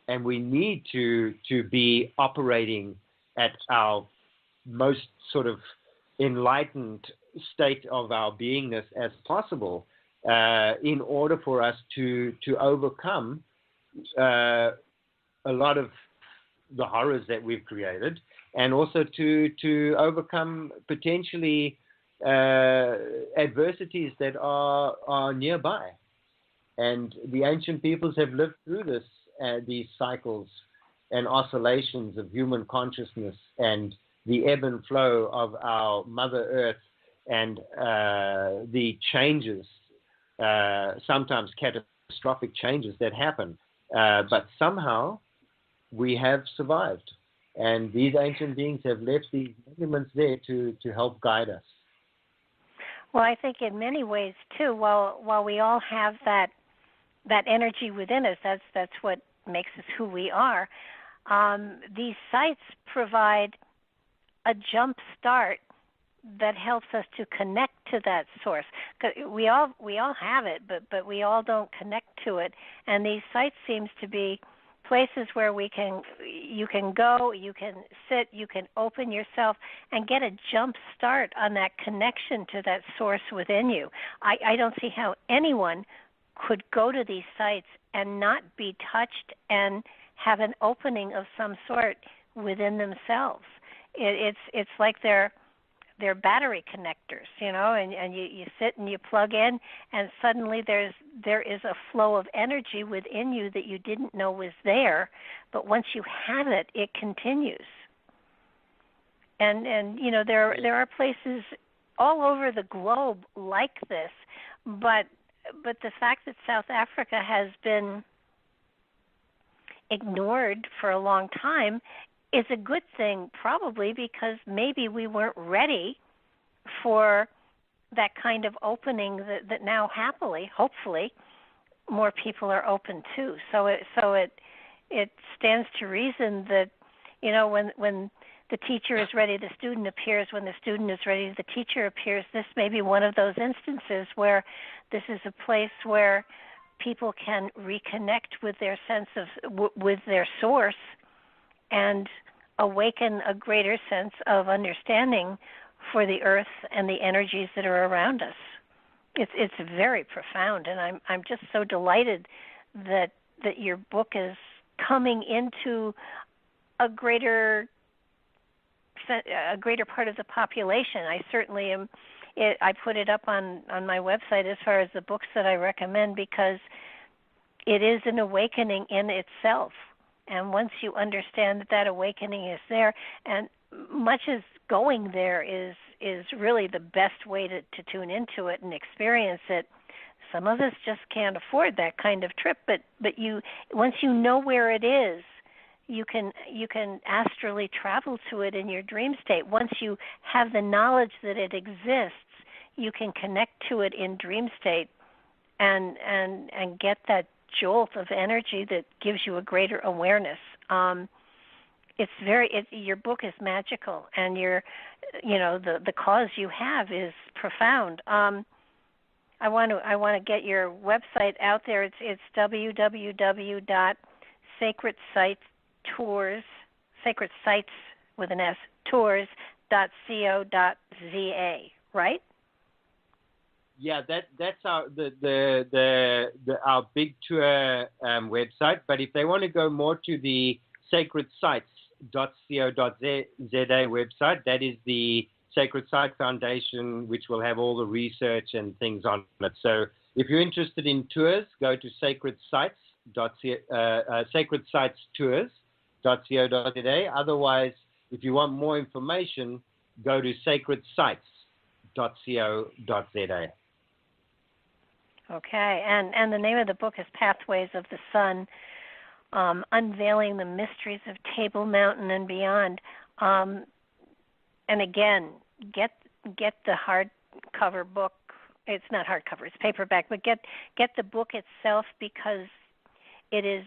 and we need to be operating at our most sort of enlightened state of our beingness as possible, in order for us to overcome a lot of the horrors that we've created, and also to overcome potentially adversities that are nearby. And the ancient peoples have lived through these cycles and oscillations of human consciousness and the ebb and flow of our Mother Earth, and the changes, sometimes catastrophic changes that happen. But somehow we have survived. And these ancient beings have left these monuments there to help guide us. Well, I think in many ways, too, while we all have that energy within us, that's what makes us who we are, these sites provide a jump start that helps us to connect to that source. 'Cause we all have it, but we all don't connect to it. And these sites seems to be places where you can go, you can sit, you can open yourself and get a jump start on that connection to that source within you. I don't see how anyone could go to these sites and not be touched and have an opening of some sort within themselves. It's like they're battery connectors, and you sit and you plug in, and suddenly there is a flow of energy within you that you didn't know was there, but once you have it, it continues. And you know, there are places all over the globe like this, but the fact that South Africa has been ignored for a long time is a good thing, probably because maybe we weren't ready for that kind of opening that now happily, hopefully, more people are open to. So it stands to reason that, you know, when the teacher is ready, the student appears. When the student is ready, the teacher appears. This may be one of those instances where this is a place where people can reconnect with their sense of, with their source, and awaken a greater sense of understanding for the earth and the energies that are around us. It's very profound, and I'm just so delighted that your book is coming into a greater part of the population. I certainly am. I put it up on my website as far as the books that I recommend, because it is an awakening in itself. And once you understand that awakening is there, and much as going there is really the best way to tune into it and experience it. Some of us just can't afford that kind of trip, but you, once you know where it is, you can astrally travel to it in your dream state. Once you have the knowledge that it exists, you can connect to it in dream state and get that jolt of energy that gives you a greater awareness. Your book is magical, and the cause you have is profound. I want to get your website out there. It's www.sacredsites with an S, tours.co.za, right? Yeah, that's our our big tour website. But if they want to go more to the sacredsites.co.za website, that is the Sacred Site Foundation, which will have all the research and things on it. So if you're interested in tours, go to sacredsitestours.co.za. Otherwise, if you want more information, go to sacredsites.co.za. Okay, and the name of the book is Pathways of the Sun, Unveiling the Mysteries of Table Mountain and Beyond. And again, get the hardcover book. It's not hardcover; it's paperback. But get the book itself, because it is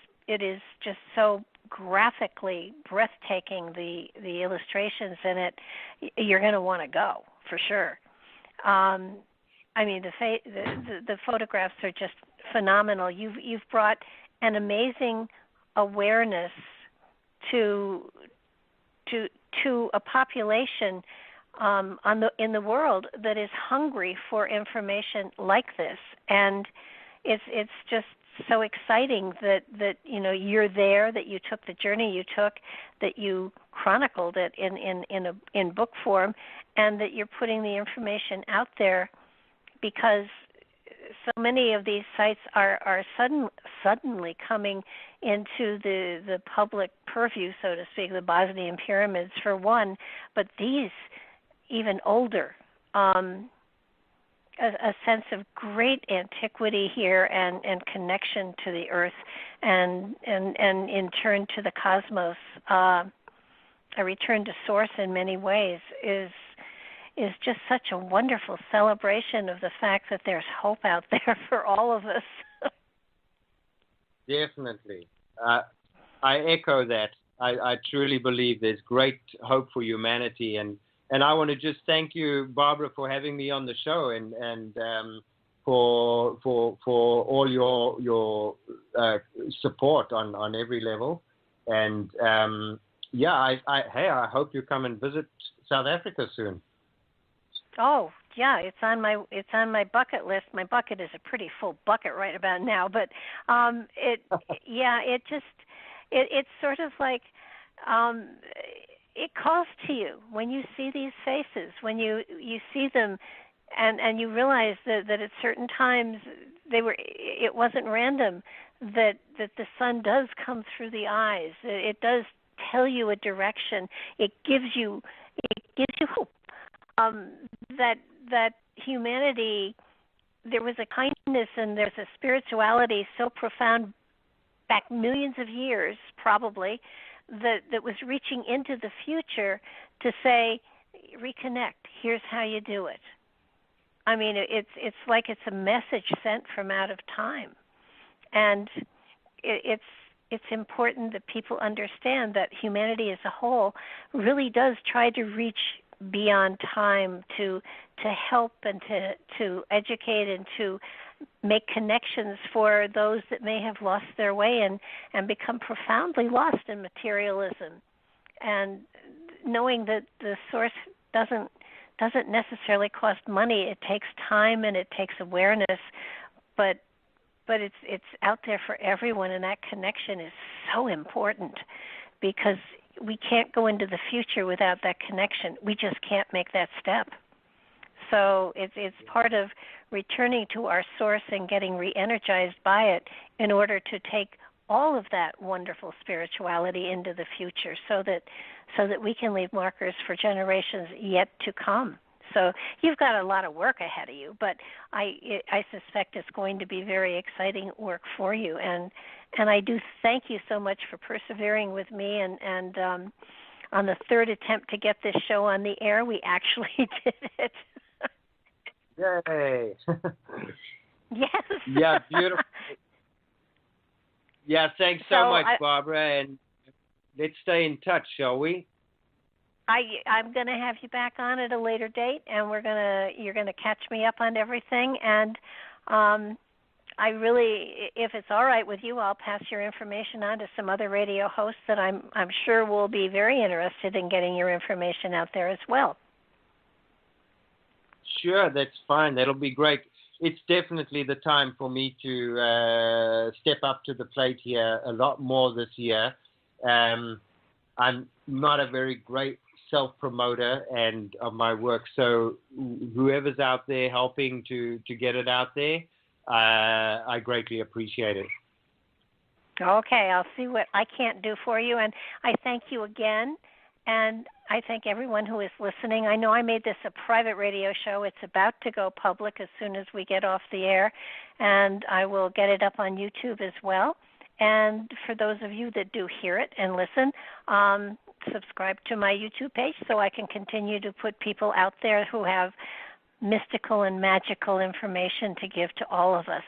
just so graphically breathtaking. The illustrations in it, you're going to want to go for sure. I mean, the photographs are just phenomenal. You've brought an amazing awareness to a population in the world that is hungry for information like this, and it's just so exciting that you're there, that you took the journey you took, that you chronicled it in book form, and that you're putting the information out there, because so many of these sites are suddenly coming into the public purview, so to speak, the Bosnian pyramids for one, but these even older, a sense of great antiquity here and connection to the earth and in turn to the cosmos, a return to source in many ways is just such a wonderful celebration of the fact that there's hope out there for all of us. Definitely. I echo that. I truly believe there's great hope for humanity, and I want to just thank you, Barbara, for having me on the show, and for all your support on every level. And I hope you come and visit South Africa soon. Oh yeah, it's on my bucket list. My bucket is a pretty full bucket right about now, but it's sort of like it calls to you when you see these faces, when you see them, and you realize that at certain times it wasn't random, that the sun does come through the eyes. It does tell you a direction. It gives you hope. That humanity, there was a kindness and there's a spirituality so profound back millions of years, probably, that was reaching into the future to say, reconnect. Here's how you do it. I mean, it's like it's a message sent from out of time, and it's important that people understand that humanity as a whole really does try to reach beyond time to help and to educate and to make connections for those that may have lost their way and become profoundly lost in materialism, and knowing that the source doesn't necessarily cost money. It takes time and it takes awareness, but it's out there for everyone, and that connection is so important because we can't go into the future without that connection. We just can't make that step. So it's part of returning to our source and getting re-energized by it in order to take all of that wonderful spirituality into the future so that we can leave markers for generations yet to come. So you've got a lot of work ahead of you, but I suspect it's going to be very exciting work for you. And I do thank you so much for persevering with me. And on the third attempt to get this show on the air, we actually did it. Yay! Yes. Yeah, beautiful. Yeah, thanks so much, Barbara, and let's stay in touch, shall we? I'm going to have you back on at a later date, and you're gonna catch me up on everything. And I really, if it's all right with you, I'll pass your information on to some other radio hosts that I'm sure will be very interested in getting your information out there as well. Sure, that's fine. That'll be great. It's definitely the time for me to step up to the plate here a lot more this year. I'm not a very great self-promoter of my work, so whoever's out there helping to get it out there, I greatly appreciate it. Okay, I'll see what I can't do for you, and I thank you again. And I thank everyone who is listening. I know I made this a private radio show. It's about to go public as soon as we get off the air, and I will get it up on YouTube as well. And for those of you that do hear it and listen, subscribe to my YouTube page so I can continue to put people out there who have mystical and magical information to give to all of us.